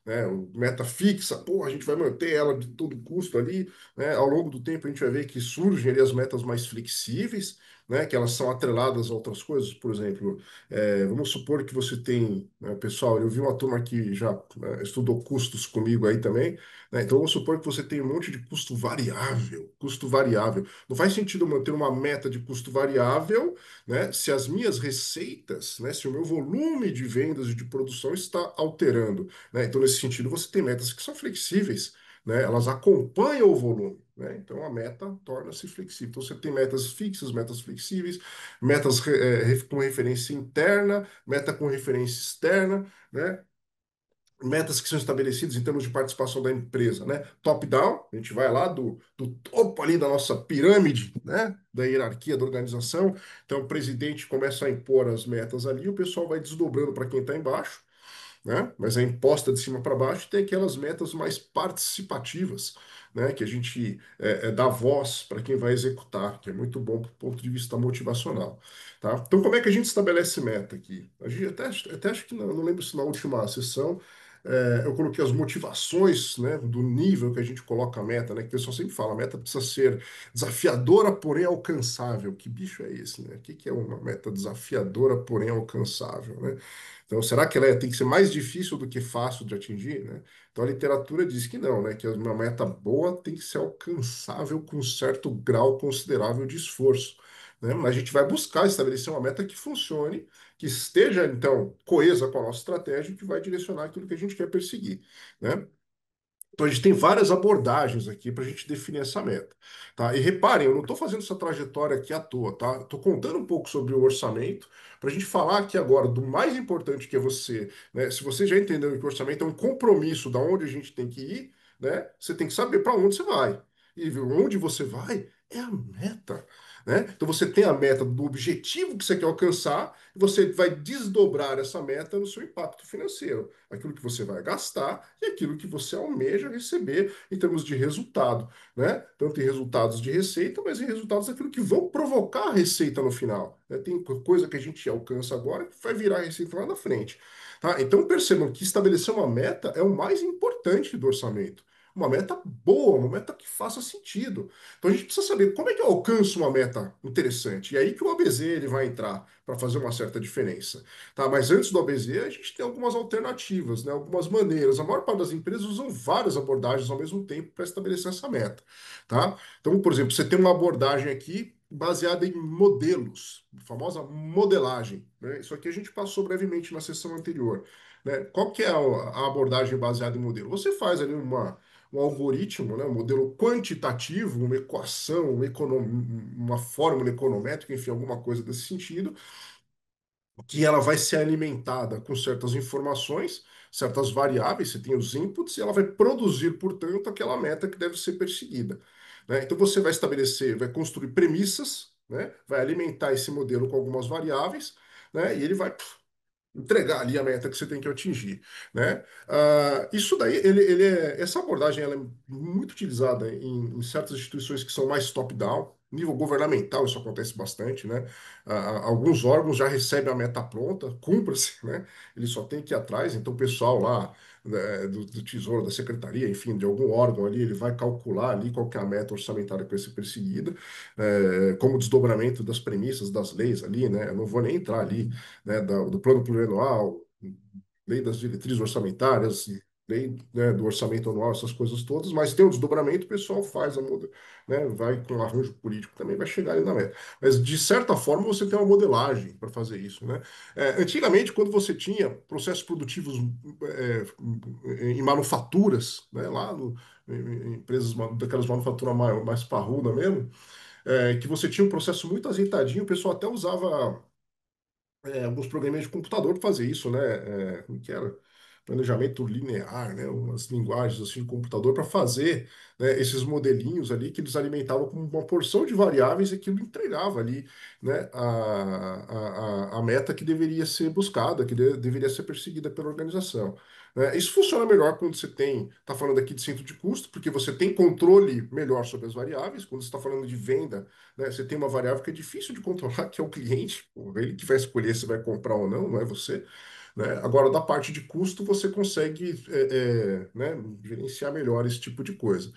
né? Meta fixa, pô, a gente vai manter ela de todo custo ali, né? Ao longo do tempo a gente vai ver que surgem ali as metas mais flexíveis, né? Que elas são atreladas a outras coisas, por exemplo, vamos supor que você tem, né, pessoal, eu vi uma turma que já estudou custos comigo aí também, né? Então vamos supor que você tem um monte de custo variável, custo variável. Não faz sentido eu manter uma meta de custo variável, né? Se as minhas receitas, né? Se o meu volume de vendas e de produção está alterando, né? Então, nesse sentido, você tem metas que são flexíveis, né? Elas acompanham o volume, né? Então, a meta torna-se flexível. Então, você tem metas fixas, metas flexíveis, metas com referência interna, meta com referência externa, né? metas que são estabelecidas em termos de participação da empresa, né? Top-down, a gente vai lá do topo ali da nossa pirâmide, né? Da hierarquia da organização. Então, o presidente começa a impor as metas ali, o pessoal vai desdobrando para quem está embaixo, né? Mas é imposta de cima para baixo, e tem aquelas metas mais participativas, né? Que a gente dá voz para quem vai executar, que é muito bom do ponto de vista motivacional, tá? Então, como é que a gente estabelece meta aqui? A gente até acho que não lembro se na última sessão eu coloquei as motivações, né? Do nível que a gente coloca a meta, né? Que o pessoal sempre fala, a meta precisa ser desafiadora, porém alcançável. Que bicho é esse, né? O que que é uma meta desafiadora, porém alcançável, né? Então, será que ela tem que ser mais difícil do que fácil de atingir, né? Então, a literatura diz que não, né? Que uma meta boa tem que ser alcançável com um certo grau considerável de esforço, né? Mas a gente vai buscar estabelecer uma meta que funcione, que esteja, então, coesa com a nossa estratégia e que vai direcionar aquilo que a gente quer perseguir, né? Então, a gente tem várias abordagens aqui para a gente definir essa meta, tá? E reparem, eu não estou fazendo essa trajetória aqui à toa, tá? Estou contando um pouco sobre o orçamento para a gente falar aqui agora do mais importante que é você, né? Se você já entendeu que o orçamento é um compromisso da onde a gente tem que ir, né? Você tem que saber para onde você vai. E onde você vai é a meta, né? Então, você tem a meta do objetivo que você quer alcançar e você vai desdobrar essa meta no seu impacto financeiro, aquilo que você vai gastar e aquilo que você almeja receber em termos de resultado, né? Tanto em resultados de receita, mas em resultados daquilo que vão provocar a receita no final, né? Tem coisa que a gente alcança agora que vai virar receita lá na frente, tá? Então percebam que estabelecer uma meta é o mais importante do orçamento. Uma meta boa, uma meta que faça sentido. Então a gente precisa saber como é que eu alcanço uma meta interessante. E aí que o ABZ ele vai entrar para fazer uma certa diferença. Tá, mas antes do ABZ, a gente tem algumas alternativas, né? Algumas maneiras. A maior parte das empresas usam várias abordagens ao mesmo tempo para estabelecer essa meta. Tá? Então, por exemplo, você tem uma abordagem aqui baseada em modelos, a famosa modelagem, né? Isso aqui a gente passou brevemente na sessão anterior, né? Qual que é a abordagem baseada em modelo? Você faz ali um algoritmo, né? Um modelo quantitativo, uma equação, uma fórmula econométrica, enfim, alguma coisa desse sentido, que ela vai ser alimentada com certas informações, certas variáveis, você tem os inputs, e ela vai produzir, portanto, aquela meta que deve ser perseguida, né? Então você vai estabelecer, vai construir premissas, né? Vai alimentar esse modelo com algumas variáveis, né? E ele vai entregar ali a meta que você tem que atingir, né? Isso daí, essa abordagem ela é muito utilizada em certas instituições que são mais top-down. Nível governamental, isso acontece bastante, né? Alguns órgãos já recebem a meta pronta, cumpra-se, né? Ele só tem que ir atrás, então o pessoal lá, né, do Tesouro, da Secretaria, enfim, de algum órgão ali, ele vai calcular ali qual que é a meta orçamentária que vai ser perseguida, como desdobramento das premissas, das leis ali, né? Eu não vou nem entrar ali, né, do plano plurianual, lei das diretrizes orçamentárias, lei, né, do orçamento anual, essas coisas todas, mas tem o desdobramento, o pessoal faz a muda, né, vai com arranjo político também, vai chegar ali na meta. Mas, de certa forma, você tem uma modelagem para fazer isso, né? Antigamente, quando você tinha processos produtivos em manufaturas, né, lá em empresas daquelas manufaturas mais parruda mesmo, que você tinha um processo muito azeitadinho, o pessoal até usava alguns programas de computador para fazer isso, né? Como que era? Planejamento linear, né? Umas linguagens assim de computador para fazer, né, esses modelinhos ali que eles alimentavam com uma porção de variáveis e aquilo entregava ali, né, a meta que deveria ser buscada, que deveria ser perseguida pela organização. Né? Isso funciona melhor quando você está falando aqui de centro de custo, porque você tem controle melhor sobre as variáveis. Quando você está falando de venda, né, você tem uma variável que é difícil de controlar, que é o cliente. Pô, ele que vai escolher se vai comprar ou não, não é você. Né? Agora, da parte de custo, você consegue né, gerenciar melhor esse tipo de coisa.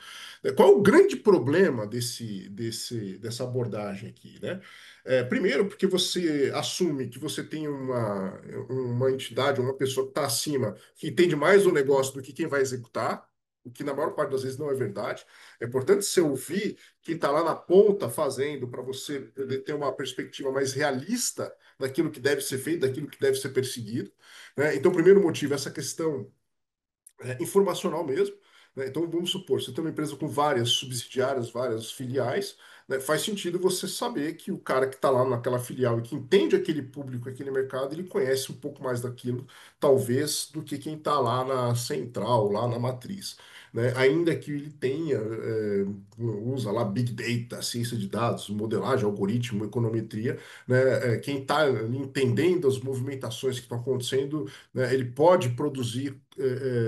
Qual é o grande problema dessa abordagem aqui? Né? Primeiro, porque você assume que você tem uma entidade, uma pessoa que está acima, que entende mais o negócio do que quem vai executar, o que na maior parte das vezes não é verdade. É importante você ouvir quem está lá na ponta fazendo, para você poder ter uma perspectiva mais realista daquilo que deve ser feito, daquilo que deve ser perseguido, né? Então, o primeiro motivo é essa questão informacional mesmo, né? Então, vamos supor, você tem uma empresa com várias subsidiárias, várias filiais, né? Faz sentido você saber que o cara que está lá naquela filial e que entende aquele público, aquele mercado, ele conhece um pouco mais daquilo, talvez, do que quem está lá na central, lá na matriz. Né? Ainda que ele tenha, usa lá Big Data, ciência de dados, modelagem, algoritmo, econometria, né? Quem está entendendo as movimentações que estão acontecendo, né? Ele pode produzir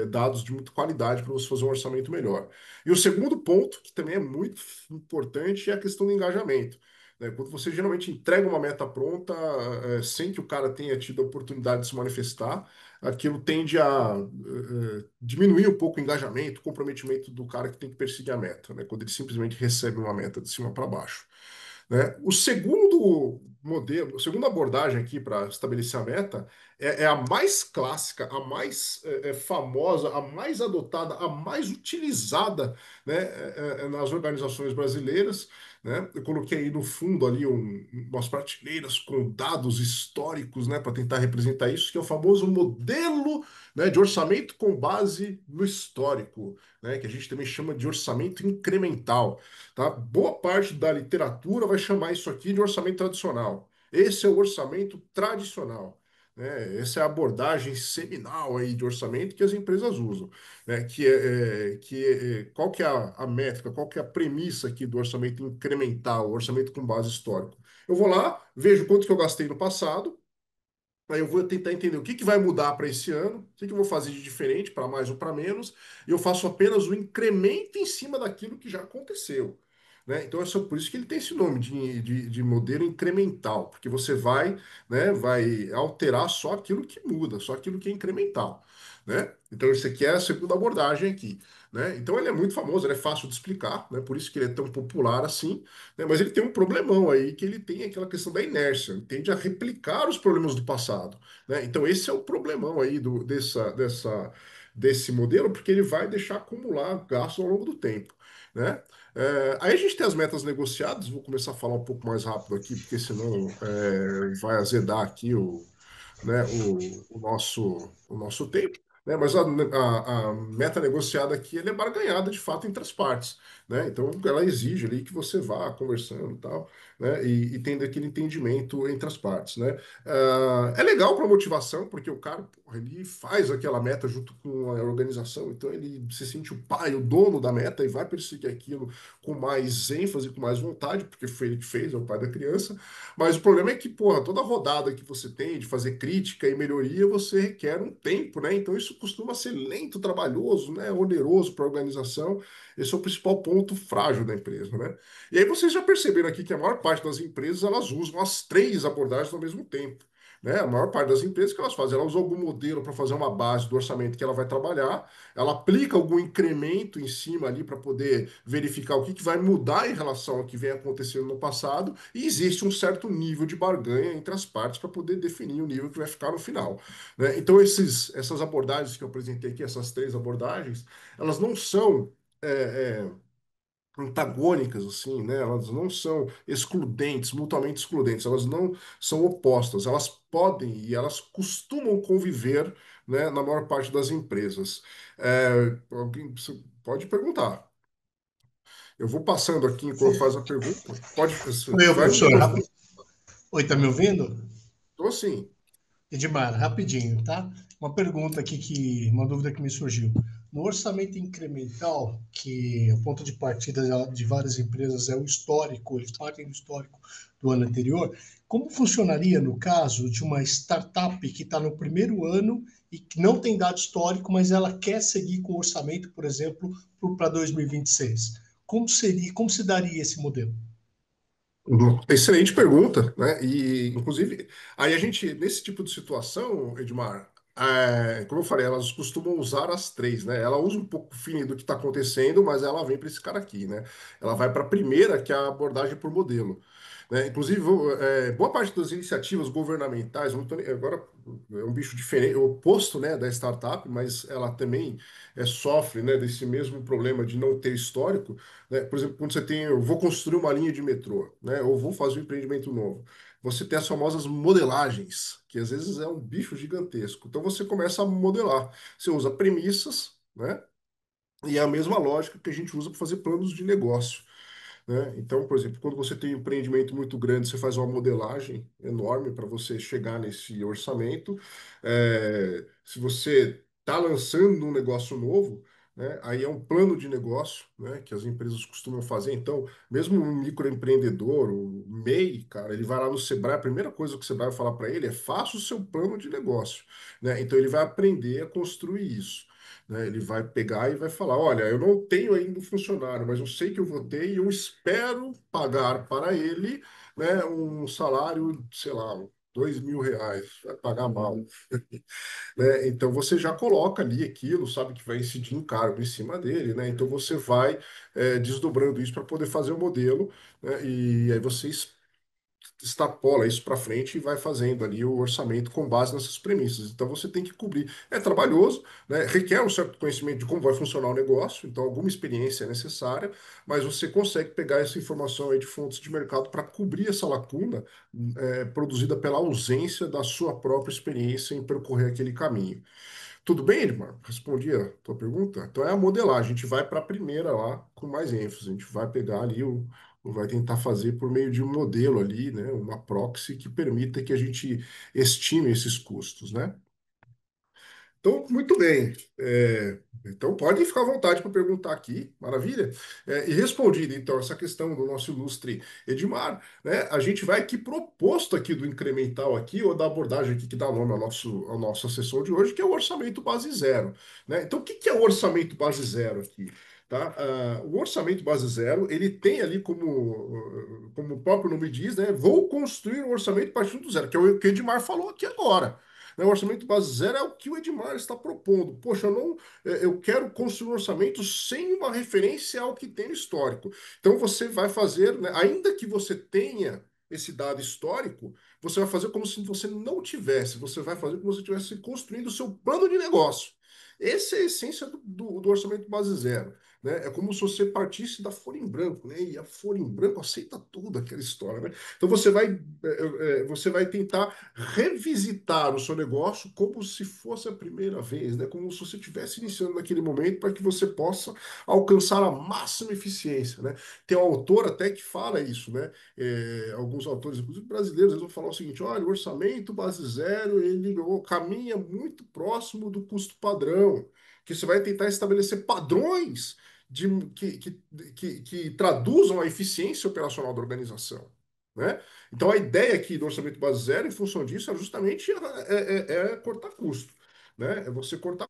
dados de muita qualidade para você fazer um orçamento melhor. E o segundo ponto, que também é muito importante, é a questão do engajamento. Né? Quando você geralmente entrega uma meta pronta, sem que o cara tenha tido a oportunidade de se manifestar, aquilo tende a diminuir um pouco o engajamento, o comprometimento do cara que tem que perseguir a meta, né? Quando ele simplesmente recebe uma meta de cima para baixo. Né? O segundo modelo, a segunda abordagem aqui para estabelecer a meta é a mais clássica, a mais famosa, a mais adotada, a mais utilizada, né, nas organizações brasileiras. Né? Eu coloquei aí no fundo ali umas prateleiras com dados históricos, né, para tentar representar isso, que é o famoso modelo, né, de orçamento com base no histórico, né, que a gente também chama de orçamento incremental. Tá? Boa parte da literatura vai chamar isso aqui de orçamento tradicional. Esse é o orçamento tradicional. Né? Essa é a abordagem seminal aí de orçamento que as empresas usam. Né? Qual que é a métrica, qual que é a premissa aqui do orçamento incremental, orçamento com base histórico? Eu vou lá, vejo quanto que eu gastei no passado, aí eu vou tentar entender o que que vai mudar para esse ano, o que que eu vou fazer de diferente, para mais ou para menos, e eu faço apenas o incremento em cima daquilo que já aconteceu. Né? Então é só por isso que ele tem esse nome de modelo incremental, porque você vai, né, vai alterar só aquilo que muda, só aquilo que é incremental. Né? Então, isso aqui é a segunda abordagem aqui. Né? Então, ele é muito famoso, ele é fácil de explicar, né? Por isso que ele é tão popular assim. Né? Mas ele tem um problemão aí, que ele tem aquela questão da inércia, ele tende a replicar os problemas do passado. Né? Então, esse é o problemão aí desse modelo, porque ele vai deixar acumular gastos ao longo do tempo. Né? Aí a gente tem as metas negociadas, vou começar a falar um pouco mais rápido aqui, porque senão vai azedar aqui o nosso tempo. Né? Mas a meta negociada aqui ela é barganhada de fato entre as partes. Né? Então ela exige ali que você vá conversando e tal, né? E tendo aquele entendimento entre as partes. Né? É legal para motivação, porque o cara, porra, ele faz aquela meta junto com a organização, então ele se sente o pai, o dono da meta e vai perseguir aquilo com mais ênfase, com mais vontade, porque foi ele que fez, é o pai da criança. Mas o problema é que, porra, toda rodada que você tem de fazer crítica e melhoria, você requer um tempo, né? Então isso costuma ser lento, trabalhoso, né? Oneroso para a organização. Esse é o principal ponto frágil da empresa, né? E aí vocês já perceberam aqui que a maior parte das empresas elas usam as três abordagens ao mesmo tempo. Né? A maior parte das empresas que elas fazem, ela usa algum modelo para fazer uma base do orçamento que ela vai trabalhar, ela aplica algum incremento em cima ali para poder verificar o que que vai mudar em relação ao que vem acontecendo no passado, e existe um certo nível de barganha entre as partes para poder definir o nível que vai ficar no final. Né? Então, essas abordagens que eu apresentei aqui, essas três abordagens, elas não são antagônicas, assim, né? Elas não são excludentes, mutuamente excludentes, elas não são opostas, elas podem e elas costumam conviver, né, na maior parte das empresas. Alguém você pode perguntar. Eu vou passando aqui enquanto faz a pergunta. Pode, Sou eu, vai me professor. perguntar. Oi, tá me ouvindo? Então, assim, Edmar, rapidinho, tá? Uma pergunta aqui, uma dúvida que me surgiu. No orçamento incremental, que o ponto de partida de várias empresas é o histórico, eles partem do histórico do ano anterior, como funcionaria no caso de uma startup que está no primeiro ano e que não tem dado histórico, mas ela quer seguir com o orçamento, por exemplo, para 2026? Como seria, como se daria esse modelo? excelente pergunta, né? E, inclusive, aí a gente, nesse tipo de situação, Edmar, como eu falei, elas costumam usar as três, né? Ela usa um pouco o feeling do que está acontecendo, mas ela vem para esse cara aqui, né? Ela vai para a primeira, que é a abordagem por modelo. Né? Inclusive, boa parte das iniciativas governamentais, agora é um bicho diferente, é o oposto, né, da startup, mas ela também sofre, né, desse mesmo problema de não ter histórico. Né? Por exemplo, quando você tem, eu vou construir uma linha de metrô, né? Ou vou fazer um empreendimento novo. Você tem as famosas modelagens, que às vezes é um bicho gigantesco. Então você começa a modelar. Você usa premissas, né? E é a mesma lógica que a gente usa para fazer planos de negócio, né? Então, por exemplo, quando você tem um empreendimento muito grande, você faz uma modelagem enorme para você chegar nesse orçamento. Se você está lançando um negócio novo, né, aí é um plano de negócio, né, que as empresas costumam fazer. Então, mesmo um microempreendedor, o MEI, cara, ele vai lá no Sebrae, a primeira coisa que o Sebrae vai falar para ele é: faça o seu plano de negócio, né? Então, ele vai aprender a construir isso, né? Ele vai pegar e vai falar: olha, eu não tenho ainda um funcionário, mas eu sei que eu vou ter e eu espero pagar para ele, né, um salário, sei lá, R$ 2.000. Vai pagar mal, né? Então você já coloca ali aquilo, sabe que vai incidir um cargo em cima dele, né? Então você vai desdobrando isso para poder fazer o modelo, né? E aí você extrapola isso para frente e vai fazendo ali o orçamento com base nessas premissas. Então você tem que cobrir. É trabalhoso, né? Requer um certo conhecimento de como vai funcionar o negócio, então alguma experiência é necessária, mas você consegue pegar essa informação aí de fontes de mercado para cobrir essa lacuna produzida pela ausência da sua própria experiência em percorrer aquele caminho. Tudo bem, Edmar? Respondi a tua pergunta? Então é a modelagem. A gente vai para a primeira lá com mais ênfase. A gente vai pegar ali vai tentar fazer por meio de um modelo ali, né? Uma proxy que permita que a gente estime esses custos, né? Então, muito bem. Então, pode ficar à vontade para perguntar aqui, maravilha? E respondida, então, essa questão do nosso ilustre Edmar, né? A gente vai aqui proposto aqui do incremental aqui, ou da abordagem aqui que dá nome ao nossa sessão de hoje, que é o orçamento base zero, né? Então, o que que é o orçamento base zero aqui? Tá? O orçamento base zero, ele tem ali como o próprio nome diz, né? Vou construir um orçamento partindo do zero, que é o que o Edmar falou aqui agora, né? O orçamento base zero é o que o Edmar está propondo. Poxa, eu quero construir um orçamento sem uma referência ao que tem no histórico. Então você vai fazer, né, ainda que você tenha esse dado histórico, você vai fazer como se você não tivesse. Você vai fazer como se você estivesse construindo o seu plano de negócio. Essa é a essência do orçamento base zero. Né? É como se você partisse da folha em branco, né? E a folha em branco aceita tudo aquela história, né? Então você vai tentar revisitar o seu negócio como se fosse a primeira vez, né? Como se você estivesse iniciando naquele momento para que você possa alcançar a máxima eficiência, né? Tem um autor até que fala isso, né? Alguns autores, inclusive brasileiros, eles vão falar o seguinte: olha, o orçamento base zero, ele caminha muito próximo do custo padrão, que você vai tentar estabelecer padrões de, que traduzam a eficiência operacional da organização, né? Então, a ideia aqui do orçamento base zero, em função disso, é justamente cortar custo, né? É você cortar.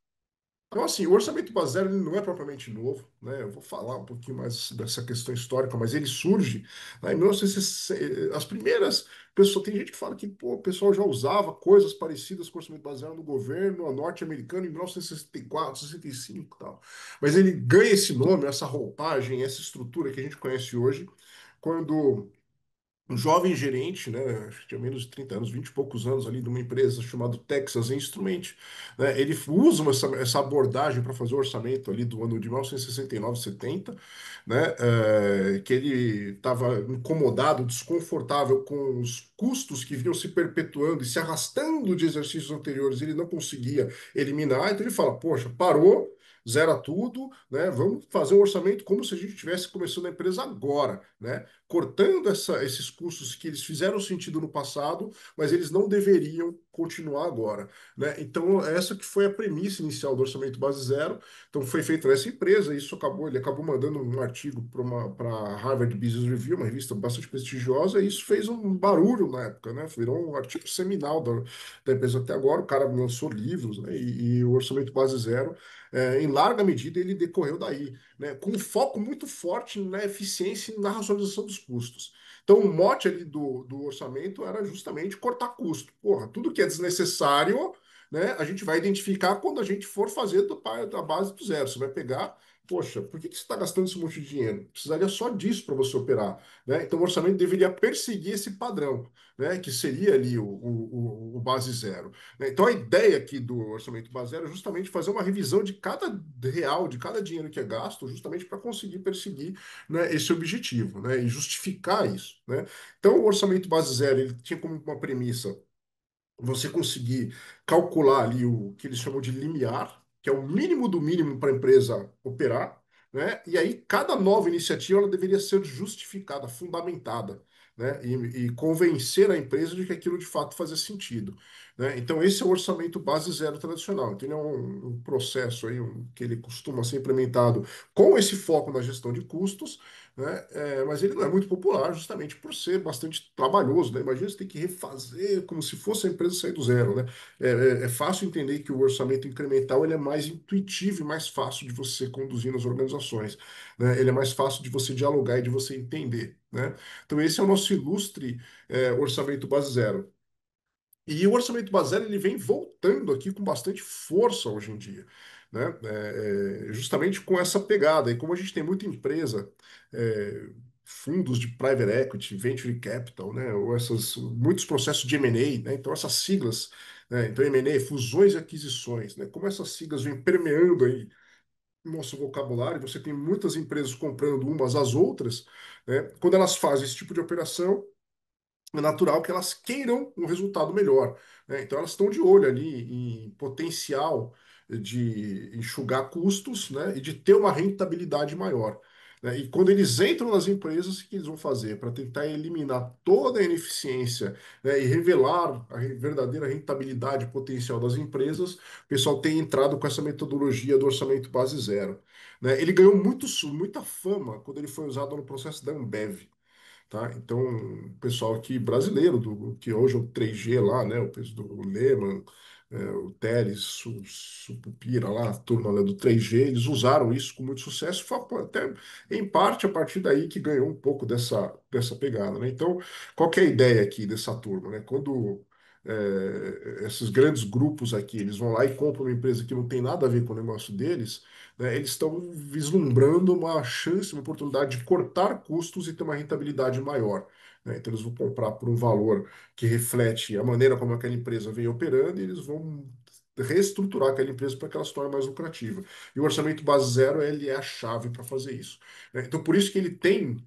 Então, assim, o orçamento base zero ele não é propriamente novo, né? Eu vou falar um pouquinho mais dessa questão histórica, mas ele surge lá em 1960. As primeiras pessoas, tem gente que fala que pô, o pessoal já usava coisas parecidas com o orçamento base zero no governo norte-americano em 1964, 65 e tal. Mas ele ganha esse nome, essa roupagem, essa estrutura que a gente conhece hoje, quando um jovem gerente, né, acho que tinha menos de 30 anos, 20 e poucos anos ali, de uma empresa chamada Texas Instrument, né, ele usa essa abordagem para fazer o orçamento ali do ano de 1969, 70, né, que ele estava incomodado, desconfortável com os custos que vinham se perpetuando e se arrastando de exercícios anteriores, ele não conseguia eliminar, então ele fala, poxa, parou, zera tudo, né, vamos fazer um orçamento como se a gente estivesse começando a empresa agora, né? Cortando esses custos que eles fizeram sentido no passado, mas eles não deveriam continuar agora, né? Então, essa que foi a premissa inicial do orçamento base zero. Então, foi feito nessa empresa, ele acabou mandando um artigo para a Harvard Business Review, uma revista bastante prestigiosa, e isso fez um barulho na época, né? Virou um artigo seminal da empresa até agora. O cara lançou livros, né? E o orçamento base zero, em larga medida, ele decorreu daí, né, com um foco muito forte na eficiência e na racionalização dos custos. Então, o mote ali do orçamento era justamente cortar custo. Porra, tudo que é desnecessário, né, a gente vai identificar quando a gente for fazer da base do zero. Você vai pegar, poxa, por que você está gastando esse monte de dinheiro? Precisaria só disso para você operar, né? Então, o orçamento deveria perseguir esse padrão, né, que seria ali o base zero, né? Então, a ideia aqui do orçamento base zero é justamente fazer uma revisão de cada real, de cada dinheiro que é gasto, justamente para conseguir perseguir, né, esse objetivo, né, e justificar isso, né? Então, o orçamento base zero ele tinha como uma premissa você conseguir calcular ali o que eles chamam de limiar, que é o mínimo do mínimo para a empresa operar, né? E aí cada nova iniciativa ela deveria ser justificada, fundamentada, né? E convencer a empresa de que aquilo de fato fazia sentido, né? Então esse é o orçamento base zero tradicional. Então ele é um processo aí que ele costuma ser implementado com esse foco na gestão de custos, né? Mas ele não é muito popular justamente por ser bastante trabalhoso, né? Imagina você ter que refazer como se fosse a empresa sair do zero, né? É fácil entender que o orçamento incremental ele é mais intuitivo e mais fácil de você conduzir nas organizações, né? Ele é mais fácil de você dialogar e de você entender, né? Então esse é o nosso ilustre orçamento base zero. E o orçamento base zero ele vem voltando aqui com bastante força hoje em dia, né? Justamente com essa pegada. E como a gente tem muita empresa, fundos de private equity, venture capital, né? Ou muitos processos de M&A, né? Então essas siglas, né? Então M&A, fusões e aquisições, né? Como essas siglas vêm permeando aí no nosso vocabulário, você tem muitas empresas comprando umas às outras, né? Quando elas fazem esse tipo de operação é natural que elas queiram um resultado melhor, né? Então elas estão de olho ali em potencial de enxugar custos, né? E de ter uma rentabilidade maior, né? E quando eles entram nas empresas, o que eles vão fazer? Para tentar eliminar toda a ineficiência, né? E revelar a verdadeira rentabilidade potencial das empresas, o pessoal tem entrado com essa metodologia do orçamento base zero, né? Ele ganhou muita fama quando ele foi usado no processo da Ambev. Tá? Então, o pessoal aqui brasileiro, que hoje é o 3G lá, né? O pessoal do Lehman, o Teles, Sucupira lá, a turma lá do 3G, eles usaram isso com muito sucesso, foi até em parte a partir daí que ganhou um pouco dessa pegada, né? Então, qual que é a ideia aqui dessa turma, né? Quando esses grandes grupos aqui, eles vão lá e compram uma empresa que não tem nada a ver com o negócio deles, né, eles estão vislumbrando uma chance, uma oportunidade de cortar custos e ter uma rentabilidade maior, né? Então, eles vão comprar por um valor que reflete a maneira como aquela empresa vem operando e eles vão reestruturar aquela empresa para que ela se torne mais lucrativa. E o orçamento base zero, ele é a chave para fazer isso, né? Então, por isso que ele tem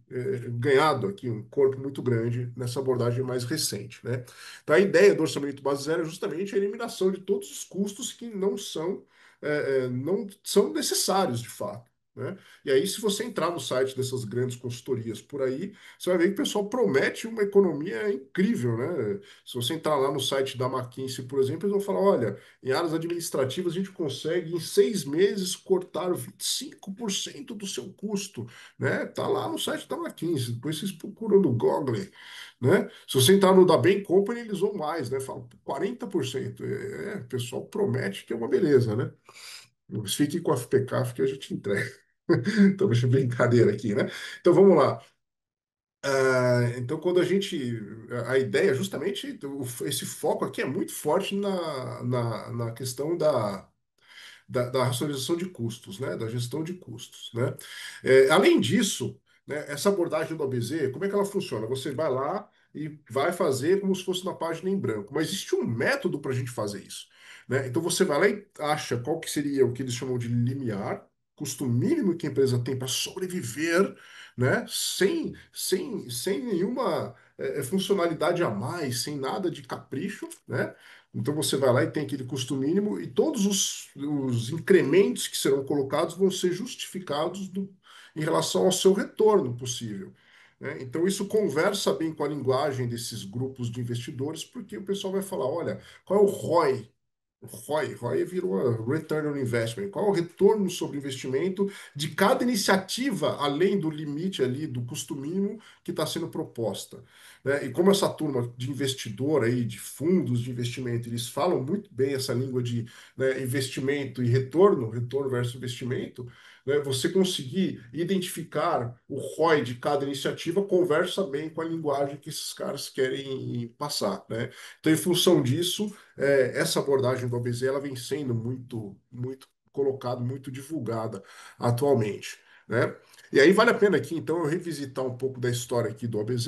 ganhado aqui um corpo muito grande nessa abordagem mais recente, né? Então, a ideia do orçamento base zero é justamente a eliminação de todos os custos que não são necessários de fato, né? E aí, se você entrar no site dessas grandes consultorias por aí, você vai ver que o pessoal promete uma economia incrível, né? Se você entrar lá no site da McKinsey, por exemplo, eles vão falar: olha, em áreas administrativas a gente consegue em 6 meses cortar 25% do seu custo, né? Tá lá no site da McKinsey, depois vocês procuram no Google, né? Se você entrar no da Bain Company, eles vão mais, né? Falam 40%. O pessoal promete que é uma beleza, né? Mas fique com a FPCAF que a gente entrega. Então, deixa eu brincadeira aqui, né? Então, vamos lá. Então, quando a gente. A ideia, justamente, esse foco aqui é muito forte na questão da racionalização de custos, né? Da gestão de custos, né? Além disso, né, essa abordagem do ABZ, como é que ela funciona? Você vai lá e vai fazer como se fosse na página em branco, mas existe um método para a gente fazer isso, né? Então você vai lá e acha qual que seria o que eles chamam de limiar, custo mínimo que a empresa tem para sobreviver, né? Sem nenhuma funcionalidade a mais, sem nada de capricho, né? Então você vai lá e tem aquele custo mínimo e todos os incrementos que serão colocados vão ser justificados em relação ao seu retorno possível, né? Então isso conversa bem com a linguagem desses grupos de investidores, porque o pessoal vai falar, olha, qual é o ROI? ROI virou a Return on Investment. Qual é o retorno sobre investimento de cada iniciativa, além do limite ali do custo mínimo que está sendo proposta, né? E como essa turma de investidor aí, de fundos de investimento, eles falam muito bem essa língua de, né, investimento e retorno, retorno versus investimento, né? Você conseguir identificar o ROI de cada iniciativa conversa bem com a linguagem que esses caras querem passar, né? Então, em função disso, essa abordagem do OBZ ela vem sendo muito colocada, muito divulgada atualmente, né? E aí vale a pena aqui, então, eu revisitar um pouco da história aqui do OBZ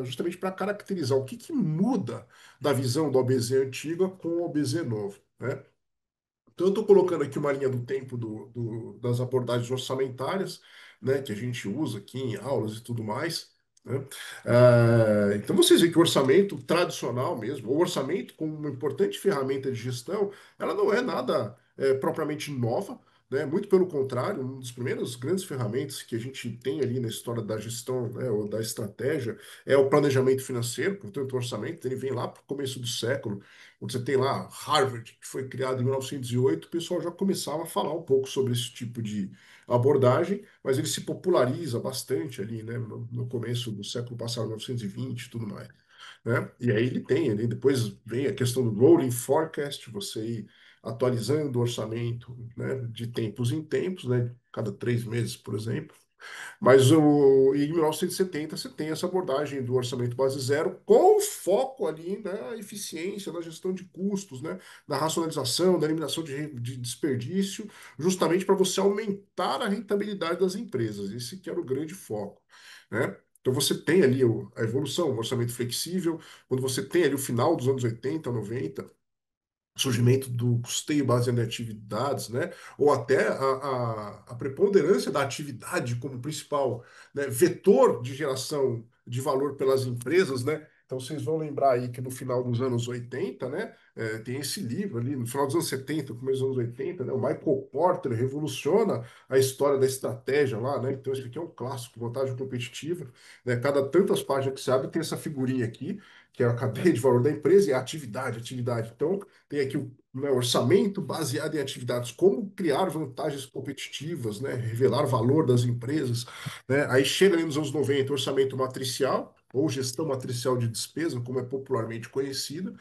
justamente para caracterizar o que muda da visão do OBZ antiga com o OBZ novo, né? Então, eu estou colocando aqui uma linha do tempo das abordagens orçamentárias, né, que a gente usa aqui em aulas e tudo mais, né? Então, vocês veem que o orçamento tradicional mesmo, o orçamento como uma importante ferramenta de gestão, ela não é nada propriamente nova, né? Muito pelo contrário, uma das primeiras grandes ferramentas que a gente tem ali na história da gestão, né, ou da estratégia é o planejamento financeiro, portanto, o orçamento, ele vem lá para o começo do século, quando você tem lá Harvard, que foi criado em 1908, o pessoal já começava a falar um pouco sobre esse tipo de abordagem, mas ele se populariza bastante ali, né, no começo do século passado, 1920 e tudo mais, né? E aí depois vem a questão do rolling forecast, você ir atualizando o orçamento, né, de tempos em tempos, né, cada 3 meses, por exemplo. Mas em 1970 você tem essa abordagem do orçamento base zero com foco ali na eficiência, na gestão de custos, né, na racionalização, na eliminação de desperdício, justamente para você aumentar a rentabilidade das empresas. Esse que era o grande foco, né? Então você tem ali a evolução, o orçamento flexível, quando você tem ali o final dos anos 80, 90, surgimento do custeio baseado em atividades, né? Ou até a preponderância da atividade como principal, né, vetor de geração de valor pelas empresas, né? Então vocês vão lembrar aí que no final dos anos 80, né, tem esse livro ali, no final dos anos 70, começo dos anos 80, né, o Michael Porter revoluciona a história da estratégia lá, né? Então esse aqui é um clássico, vantagem competitiva, né? Cada tantas páginas que se abre tem essa figurinha aqui, que é a cadeia de valor da empresa e a atividade, atividade. Então, tem aqui o, né, orçamento baseado em atividades, como criar vantagens competitivas, né, revelar valor das empresas, né? Aí chega ali nos anos 90, orçamento matricial, ou gestão matricial de despesa, como é popularmente conhecida,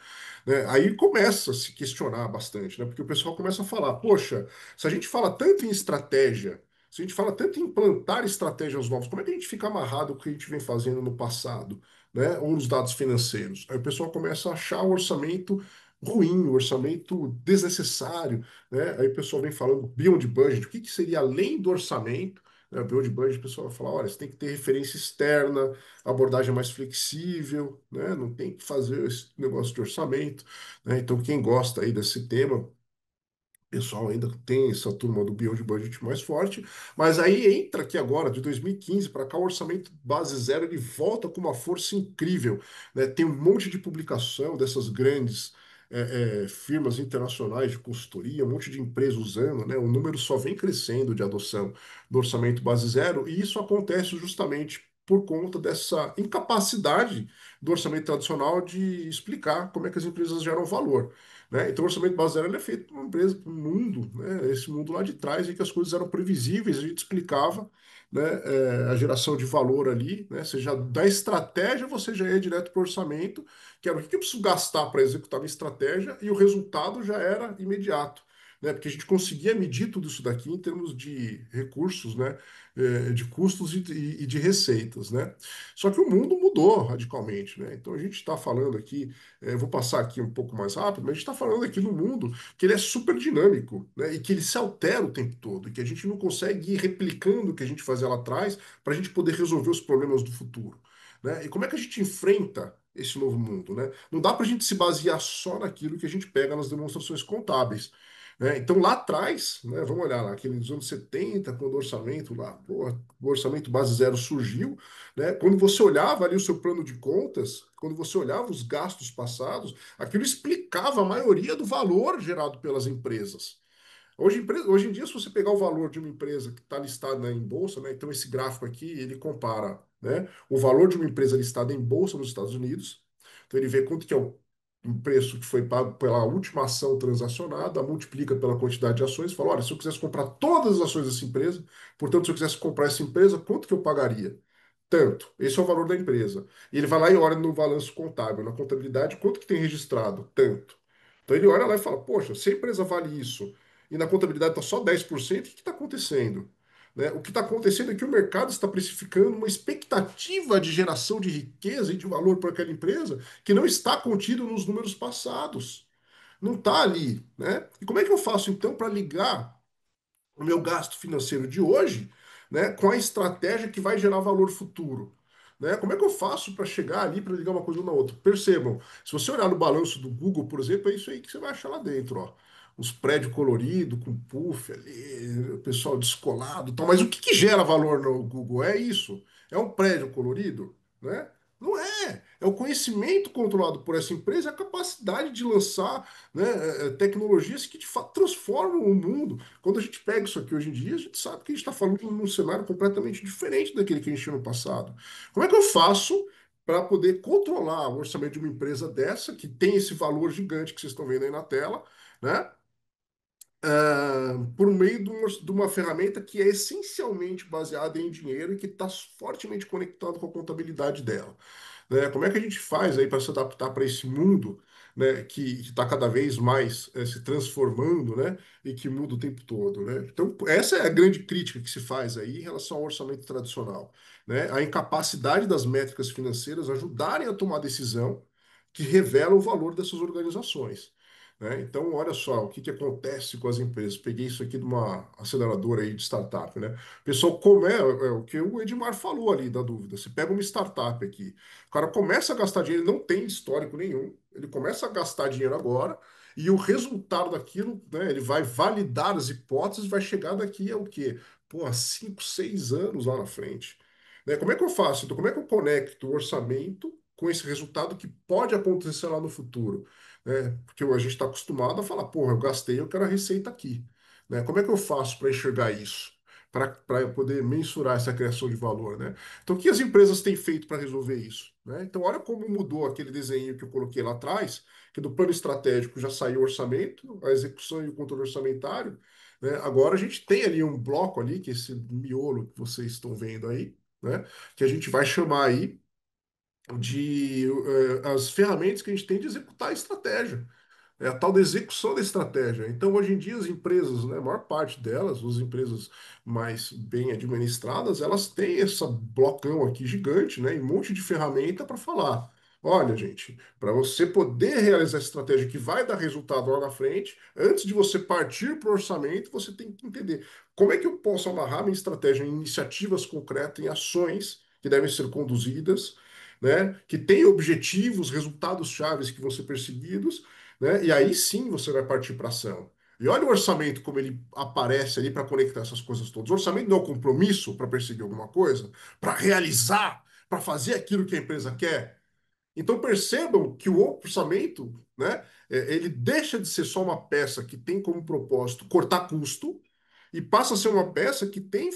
né? Aí começa a se questionar bastante, né? Porque o pessoal começa a falar, poxa, se a gente fala tanto em estratégia, se a gente fala tanto em implantar estratégias novas, como é que a gente fica amarrado com o que a gente vem fazendo no passado, né? Ou nos dados financeiros? Aí o pessoal começa a achar o orçamento ruim, o orçamento desnecessário, né? Aí o pessoal vem falando beyond budget, o que que seria além do orçamento? Né? O beyond budget, o pessoal vai falar, olha, você tem que ter referência externa, abordagem mais flexível, né? Não tem que fazer esse negócio de orçamento, né? Então, quem gosta aí desse tema, pessoal ainda tem essa turma do Beyond Budget mais forte, mas aí entra aqui agora, de 2015 para cá, o orçamento base zero, ele volta com uma força incrível, né? Tem um monte de publicação dessas grandes firmas internacionais de consultoria, um monte de empresas usando, né? O número só vem crescendo de adoção do orçamento base zero, e isso acontece justamente por conta dessa incapacidade do orçamento tradicional de explicar como é que as empresas geram valor, né? Então, o orçamento base zero ele é feito por uma empresa, por um mundo, né? Esse mundo lá de trás, em que as coisas eram previsíveis, a gente explicava, né, a geração de valor ali, né? Você já, da estratégia, você já ia direto para o orçamento, que era o que eu preciso gastar para executar minha estratégia, e o resultado já era imediato, né? Porque a gente conseguia medir tudo isso daqui em termos de recursos, né? De custos e de receitas, né? Só que o mundo mudou radicalmente, né? Então a gente está falando aqui, vou passar aqui um pouco mais rápido, mas a gente está falando aqui no mundo que ele é super dinâmico, né? E que ele se altera o tempo todo, e que a gente não consegue ir replicando o que a gente fazia lá atrás para a gente poder resolver os problemas do futuro, né? E como é que a gente enfrenta esse novo mundo, né? Não dá para a gente se basear só naquilo que a gente pega nas demonstrações contábeis, né? Então lá atrás, né, vamos olhar lá, aqueles anos 70, quando o orçamento lá, pô, o orçamento base zero surgiu, né? Quando você olhava ali o seu plano de contas, quando você olhava os gastos passados, aquilo explicava a maioria do valor gerado pelas empresas. Hoje em dia, se você pegar o valor de uma empresa que está listada em bolsa, né, então esse gráfico aqui, ele compara, né, o valor de uma empresa listada em bolsa nos Estados Unidos. Então ele vê quanto que é o preço que foi pago pela última ação transacionada, multiplica pela quantidade de ações, e fala, olha, se eu quisesse comprar todas as ações dessa empresa, portanto, se eu quisesse comprar essa empresa, quanto que eu pagaria? Tanto. Esse é o valor da empresa. E ele vai lá e olha no balanço contábil, na contabilidade, quanto que tem registrado? Tanto. Então ele olha lá e fala, poxa, se a empresa vale isso e na contabilidade está só 10%, o que está acontecendo? Né? O que está acontecendo é que o mercado está precificando uma expectativa de geração de riqueza e de valor para aquela empresa que não está contido nos números passados. Não está ali, né? E como é que eu faço então para ligar o meu gasto financeiro de hoje, né, com a estratégia que vai gerar valor futuro? Né? Como é que eu faço para chegar ali para ligar uma coisa na outra? Percebam, se você olhar no balanço do Google, por exemplo, é isso aí que você vai achar lá dentro, ó. Os prédios coloridos, com puff ali, o pessoal descolado, e tal. Mas o que que gera valor no Google? É isso? É um prédio colorido, né? Não é. É o conhecimento controlado por essa empresa, e a capacidade de lançar, né, tecnologias que de fato transformam o mundo. Quando a gente pega isso aqui hoje em dia, a gente sabe que a gente está falando num cenário completamente diferente daquele que a gente tinha no passado. Como é que eu faço para poder controlar o orçamento de uma empresa dessa, que tem esse valor gigante que vocês estão vendo aí na tela, né? Por meio de uma ferramenta que é essencialmente baseada em dinheiro e que está fortemente conectado com a contabilidade dela, né? Como é que a gente faz aí para se adaptar para esse mundo, né, que está cada vez mais se transformando, né, e que muda o tempo todo, né? Então, essa é a grande crítica que se faz aí em relação ao orçamento tradicional, né? A incapacidade das métricas financeiras ajudarem a tomar decisão que revela o valor dessas organizações. Né? Então, olha só o que acontece com as empresas. Peguei isso aqui de uma aceleradora aí de startup, né? O pessoal é o que o Edmar falou ali da dúvida. Você pega uma startup aqui, o cara começa a gastar dinheiro, ele não tem histórico nenhum, ele começa a gastar dinheiro agora, e o resultado daquilo, né, ele vai validar as hipóteses, vai chegar daqui a o quê? Pô, a 5, 6 anos lá na frente. Né? Como é que eu faço? Então, como é que eu conecto o orçamento com esse resultado que pode acontecer lá no futuro? Né? Porque a gente está acostumado a falar, porra, eu gastei, eu quero a receita aqui. Né? Como é que eu faço para enxergar isso? Para poder mensurar essa criação de valor, né? Então, o que as empresas têm feito para resolver isso? Né? Então, olha como mudou aquele desenho que eu coloquei lá atrás, que do plano estratégico já saiu o orçamento, a execução e o controle orçamentário. Né? Agora a gente tem ali um bloco ali, que é esse miolo que vocês estão vendo aí, né? Que a gente vai chamar aí de as ferramentas que a gente tem de executar a estratégia. É a tal da execução da estratégia. Então, hoje em dia, as empresas, né, a maior parte delas, as empresas mais bem administradas, elas têm esse blocão aqui gigante, né, e um monte de ferramenta para falar. Olha, gente, para você poder realizar essa estratégia que vai dar resultado lá na frente, antes de você partir para o orçamento, você tem que entender como é que eu posso amarrar minha estratégia em iniciativas concretas, em ações que devem ser conduzidas, né, que têm objetivos, resultados chaves que vão ser perseguidos, né? E aí sim você vai partir para ação. E olha o orçamento como ele aparece ali para conectar essas coisas todas. O orçamento não é um compromisso para perseguir alguma coisa, para realizar, para fazer aquilo que a empresa quer. Então percebam que o orçamento, né, ele deixa de ser só uma peça que tem como propósito cortar custo e passa a ser uma peça que tem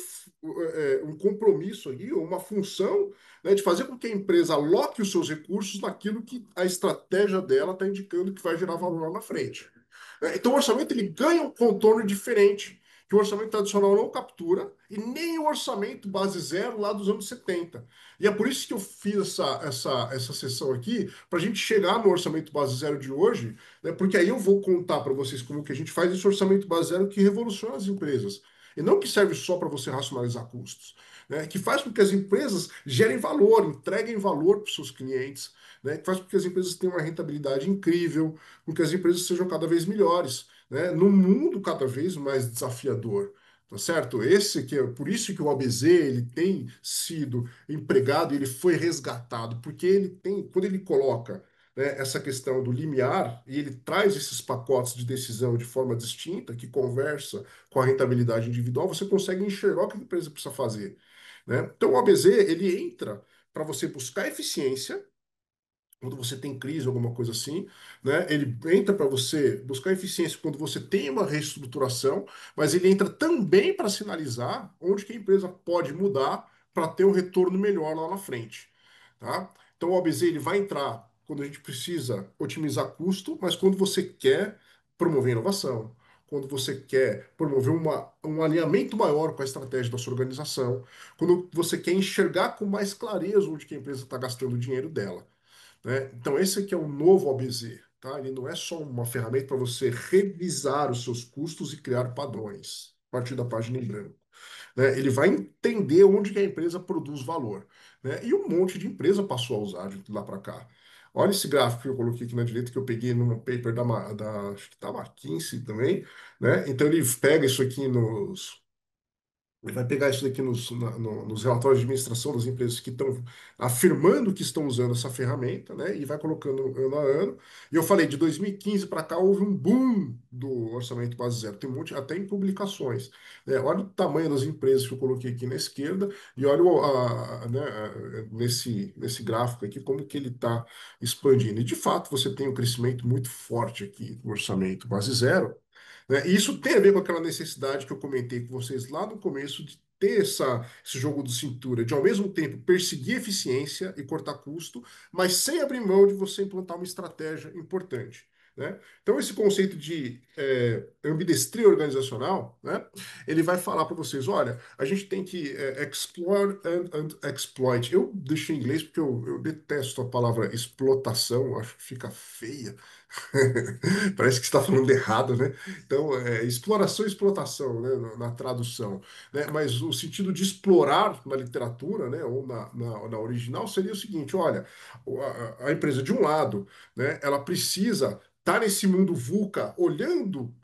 um compromisso aí, ou uma função, né, de fazer com que a empresa aloque os seus recursos naquilo que a estratégia dela está indicando que vai gerar valor lá na frente. Então o orçamento ele ganha um contorno diferente, que o orçamento tradicional não captura, e nem o orçamento base zero lá dos anos 70. E é por isso que eu fiz essa sessão aqui, para a gente chegar no orçamento base zero de hoje, né, porque aí eu vou contar para vocês como que a gente faz esse orçamento base zero que revoluciona as empresas. E não que serve só para você racionalizar custos, né, que faz com que as empresas gerem valor, entreguem valor para os seus clientes, né, que faz com que as empresas tenham uma rentabilidade incrível, com que as empresas sejam cada vez melhores, né, num mundo cada vez mais desafiador. Tá certo? Esse que é por isso que o ABZ ele tem sido empregado, ele foi resgatado, porque ele tem, quando ele coloca, né, essa questão do limiar e ele traz esses pacotes de decisão de forma distinta, que conversa com a rentabilidade individual, você consegue enxergar o que a empresa precisa fazer, né? Então o ABZ ele entra para você buscar eficiência quando você tem crise, alguma coisa assim, né? Ele entra para você buscar eficiência quando você tem uma reestruturação, mas ele entra também para sinalizar onde que a empresa pode mudar para ter um retorno melhor lá na frente, tá? Então o OBZ ele vai entrar quando a gente precisa otimizar custo, mas quando você quer promover inovação, quando você quer promover um alinhamento maior com a estratégia da sua organização, quando você quer enxergar com mais clareza onde que a empresa está gastando o dinheiro dela, né? Então, esse aqui é o novo OBZ, tá? Ele não é só uma ferramenta para você revisar os seus custos e criar padrões a partir da página em branco, né? Ele vai entender onde que a empresa produz valor, né? E um monte de empresa passou a usar de lá para cá. Olha esse gráfico que eu coloquei aqui na direita, que eu peguei num paper acho que da McKinsey também, né? Então, ele pega isso aqui nos Ele vai pegar isso daqui nos relatórios de administração das empresas que estão afirmando que estão usando essa ferramenta, né? E vai colocando ano a ano. E eu falei, de 2015 para cá houve um boom do orçamento base zero. Tem um monte, até em publicações, né? Olha o tamanho das empresas que eu coloquei aqui na esquerda e olha né, nesse gráfico aqui como que ele está expandindo. E de fato você tem um crescimento muito forte aqui do orçamento base zero, né? E isso tem a ver com aquela necessidade que eu comentei com vocês lá no começo de ter esse jogo de cintura, de ao mesmo tempo perseguir eficiência e cortar custo, mas sem abrir mão de você implantar uma estratégia importante, né? Então, esse conceito de ambidestria organizacional, né, ele vai falar para vocês, olha, a gente tem que explore and exploit. Eu deixei em inglês porque eu detesto a palavra explotação, acho que fica feia. Parece que está falando errado, né? Então, exploração e explotação, né, na tradução, né? Mas o sentido de explorar na literatura, né, ou na original, seria o seguinte: olha, a empresa, de um lado, né, ela precisa estar nesse mundo VUCA, olhando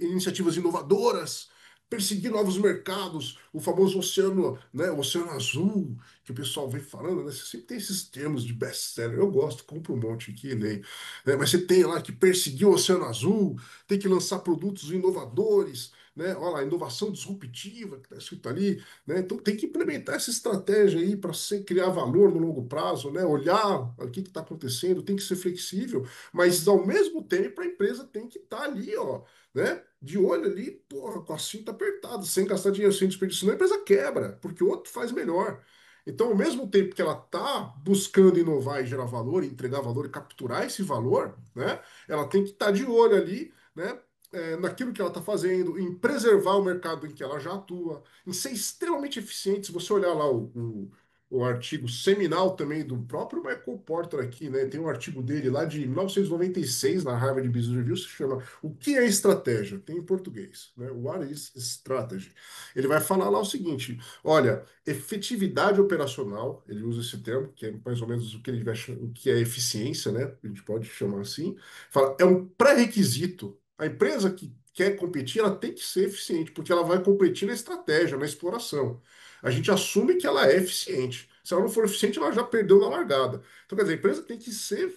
iniciativas inovadoras, perseguir novos mercados, o famoso oceano, né, o oceano azul, que o pessoal vem falando, né? Você sempre tem esses termos de best-seller. Eu gosto, compro um monte aqui e leio, né? Mas você tem lá que perseguir o Oceano Azul, tem que lançar produtos inovadores, né? Olha lá, inovação disruptiva, que está escrito ali, né? Então tem que implementar essa estratégia aí para você criar valor no longo prazo, né? Olhar o que está acontecendo, tem que ser flexível, mas ao mesmo tempo a empresa tem que estar ali, ó, né? De olho ali, porra, com a cinta apertada, sem gastar dinheiro, sem desperdício, senão a empresa quebra, porque o outro faz melhor. Então, ao mesmo tempo que ela está buscando inovar e gerar valor, e entregar valor e capturar esse valor, né, ela tem que estar de olho ali, né, naquilo que ela está fazendo, em preservar o mercado em que ela já atua, em ser extremamente eficiente. Se você olhar lá o artigo seminal também do próprio Michael Porter aqui, né, tem um artigo dele lá de 1996 na Harvard Business Review, se chama O que é estratégia? Tem em português, né? What is strategy? Ele vai falar lá o seguinte: olha, efetividade operacional, ele usa esse termo, que é mais ou menos o que ele vai o que é eficiência, né? A gente pode chamar assim. Fala, é um pré-requisito. A empresa que quer competir, ela tem que ser eficiente, porque ela vai competir na estratégia, na exploração. A gente assume que ela é eficiente. Se ela não for eficiente, ela já perdeu na largada. Então, quer dizer, a empresa tem que ser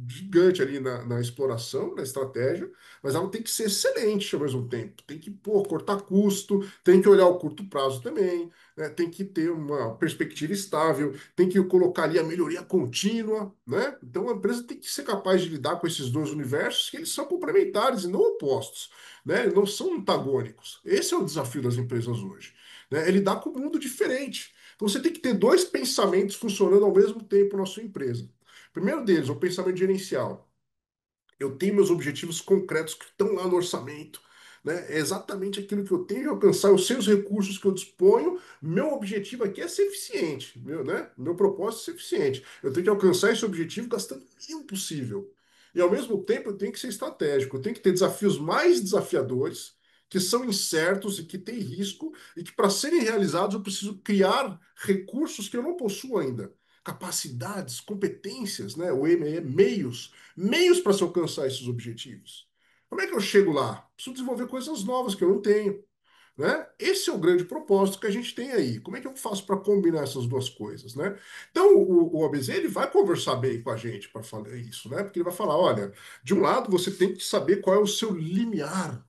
gigante ali na exploração, na estratégia, mas ela tem que ser excelente ao mesmo tempo. Tem que, pô, cortar custo, tem que olhar o curto prazo também, né? Tem que ter uma perspectiva estável, tem que colocar ali a melhoria contínua, né? Então a empresa tem que ser capaz de lidar com esses dois universos, que eles são complementares e não opostos, né? Não são antagônicos. Esse é o desafio das empresas hoje, né? É lidar com um mundo diferente. Então você tem que ter dois pensamentos funcionando ao mesmo tempo na sua empresa. O primeiro deles é o pensamento gerencial. Eu tenho meus objetivos concretos que estão lá no orçamento, né? É exatamente aquilo que eu tenho de alcançar. Eu sei os recursos que eu disponho. Meu objetivo aqui é ser eficiente, né? Meu propósito é ser eficiente. Eu tenho que alcançar esse objetivo gastando o mínimo possível. E ao mesmo tempo eu tenho que ser estratégico. Eu tenho que ter desafios mais desafiadores, que são incertos e que têm risco, e que para serem realizados eu preciso criar recursos que eu não possuo ainda. Capacidades, competências, né? O M é meios para se alcançar esses objetivos. Como é que eu chego lá? Preciso desenvolver coisas novas que eu não tenho, né? Esse é o grande propósito que a gente tem aí. Como é que eu faço para combinar essas duas coisas, né? Então, o ABZ ele vai conversar bem com a gente para falar isso, né? Porque ele vai falar, olha, de um lado você tem que saber qual é o seu limiar.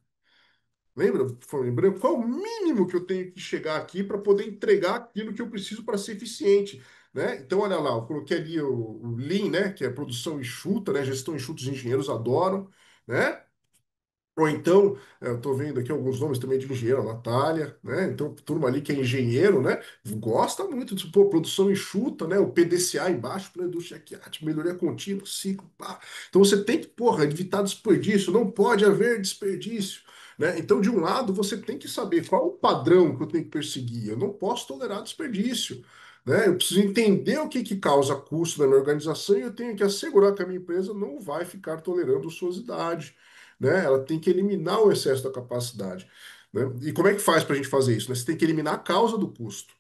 Lembra? Lembrando, qual é o mínimo que eu tenho que chegar aqui para poder entregar aquilo que eu preciso para ser eficiente, né? Então, olha lá, eu coloquei ali o Lean, né? Que é produção enxuta, né? Gestão enxuta, os engenheiros adoram, né? Ou então, eu estou vendo aqui alguns nomes também de engenheiro, a Natália, né? Então, turma ali que é engenheiro, né? Gosta muito disso, pô, produção enxuta, né? O PDCA embaixo, Plano Industrial Chiquiate, melhoria contínua, ciclo, pá. Então, você tem que, porra, evitar desperdício, não pode haver desperdício, né? Então, de um lado, você tem que saber qual o padrão que eu tenho que perseguir. Eu não posso tolerar desperdício, né? Eu preciso entender o que que causa custo na minha organização e eu tenho que assegurar que a minha empresa não vai ficar tolerando ociosidade, né? Ela tem que eliminar o excesso da capacidade, né? E como é que faz para a gente fazer isso, né? Você tem que eliminar a causa do custo,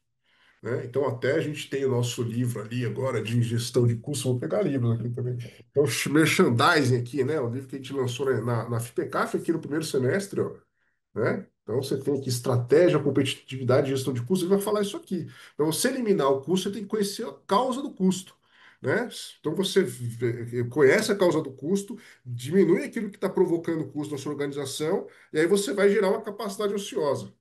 né? Então, até a gente tem o nosso livro ali agora de gestão de custos. Vou pegar livros aqui também. Então, o merchandising aqui, né? O livro que a gente lançou na FIPECAF aqui no primeiro semestre, ó, né? Então, você tem aqui estratégia, competitividade, gestão de custos, ele vai falar isso aqui. Para você eliminar o custo, você tem que conhecer a causa do custo, né? Então, você conhece a causa do custo, diminui aquilo que está provocando o custo na sua organização, e aí você vai gerar uma capacidade ociosa.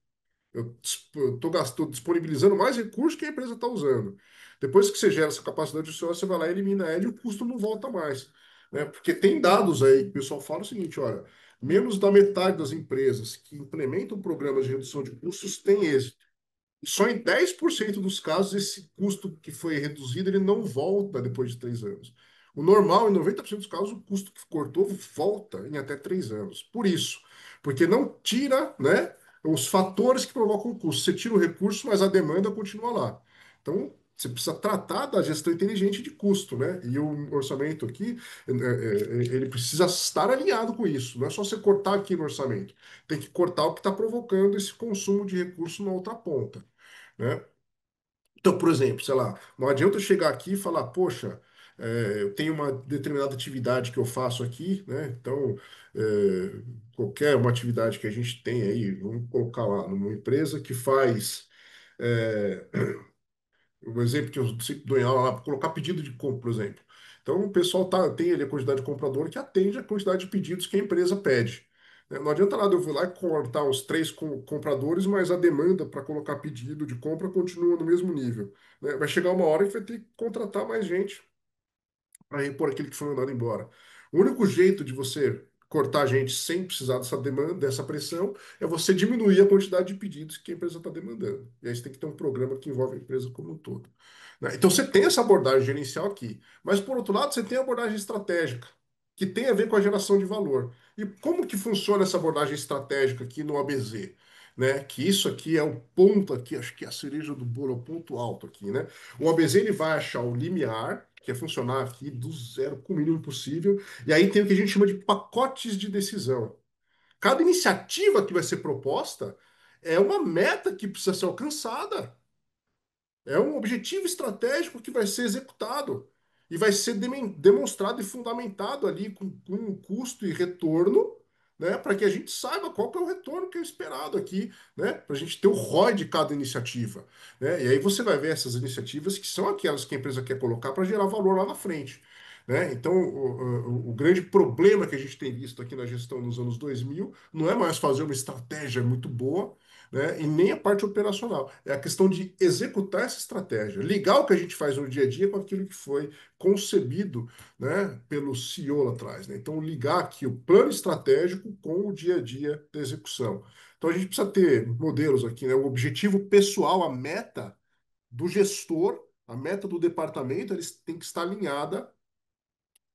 Eu estou disponibilizando mais recursos que a empresa está usando. Depois que você gera essa capacidade ociosa, você vai lá e elimina ela e o custo não volta mais, né? Porque tem dados aí que o pessoal fala o seguinte, olha, menos da metade das empresas que implementam programas de redução de custos têm êxito. Só em 10% dos casos esse custo que foi reduzido ele não volta depois de 3 anos. O normal, em 90% dos casos, o custo que cortou volta em até 3 anos. Por isso, porque não tira, né, os fatores que provocam o custo. Você tira o recurso, mas a demanda continua lá. Então, você precisa tratar da gestão inteligente de custo, né? E o orçamento aqui, ele precisa estar alinhado com isso. Não é só você cortar aqui no orçamento. Tem que cortar o que está provocando esse consumo de recurso na outra ponta, né? Então, por exemplo, sei lá, não adianta eu chegar aqui e falar, poxa, eu tenho uma determinada atividade que eu faço aqui, né? Então, qualquer uma atividade que a gente tem aí, vamos colocar lá numa empresa que faz, é, o exemplo que eu sempre dou em aula lá, colocar pedido de compra, por exemplo. Então, o pessoal tem ali a quantidade de comprador que atende a quantidade de pedidos que a empresa pede. Não adianta nada eu vou lá e cortar os três compradores, mas a demanda para colocar pedido de compra continua no mesmo nível, né? Vai chegar uma hora que vai ter que contratar mais gente para repor aquele que foi mandado embora. O único jeito de você cortar a gente sem precisar dessa demanda, dessa pressão, é você diminuir a quantidade de pedidos que a empresa está demandando. E aí você tem que ter um programa que envolve a empresa como um todo, né? Então você tem essa abordagem gerencial aqui, mas por outro lado você tem a abordagem estratégica, que tem a ver com a geração de valor. E como que funciona essa abordagem estratégica aqui no ABZ? Né? Que isso aqui é o ponto aqui, acho que é a cereja do bolo, é o ponto alto aqui, né? O ABZ ele vai achar o limiar, que é funcionar aqui do zero com o mínimo possível, e aí tem o que a gente chama de pacotes de decisão. Cada iniciativa que vai ser proposta é uma meta que precisa ser alcançada. É um objetivo estratégico que vai ser executado e vai ser demonstrado e fundamentado ali com um custo e retorno, né, para que a gente saiba qual que é o retorno que é esperado aqui, né, para a gente ter o ROI de cada iniciativa, né, e aí você vai ver essas iniciativas que são aquelas que a empresa quer colocar para gerar valor lá na frente, né? Então, o grande problema que a gente tem visto aqui na gestão nos anos 2000 não é mais fazer uma estratégia muito boa, né? E nem a parte operacional. É a questão de executar essa estratégia, ligar o que a gente faz no dia a dia com aquilo que foi concebido, né, pelo CEO lá atrás, né? Então, ligar aqui o plano estratégico com o dia a dia da execução. Então, a gente precisa ter modelos aqui, né? O objetivo pessoal, a meta do gestor, a meta do departamento, eles têm que estar alinhada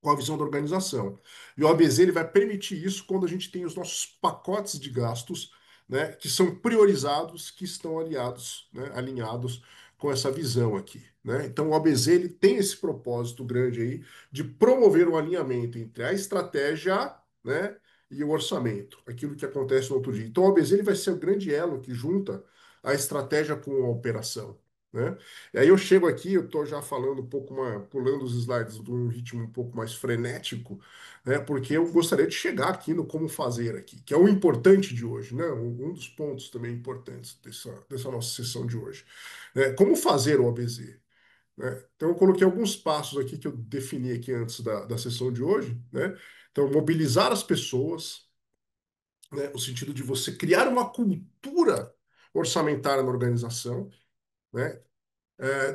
com a visão da organização. E o ABZ ele vai permitir isso quando a gente tem os nossos pacotes de gastos, né, que são priorizados, que estão aliados, né, alinhados com essa visão aqui, né? Então o ABZ ele tem esse propósito grande aí de promover um alinhamento entre a estratégia, né, e o orçamento, aquilo que acontece no outro dia. Então o ABZ ele vai ser o grande elo que junta a estratégia com a operação, né? E aí eu chego aqui, eu estou já falando um pouco mais, pulando os slides de um ritmo um pouco mais frenético, né? Porque eu gostaria de chegar aqui no como fazer aqui, que é o importante de hoje, né? Um dos pontos também importantes dessa nossa sessão de hoje, né? Como fazer o ABZ, né? Então eu coloquei alguns passos aqui que eu defini aqui antes da sessão de hoje, né? Então mobilizar as pessoas, né? No sentido de você criar uma cultura orçamentária na organização, né?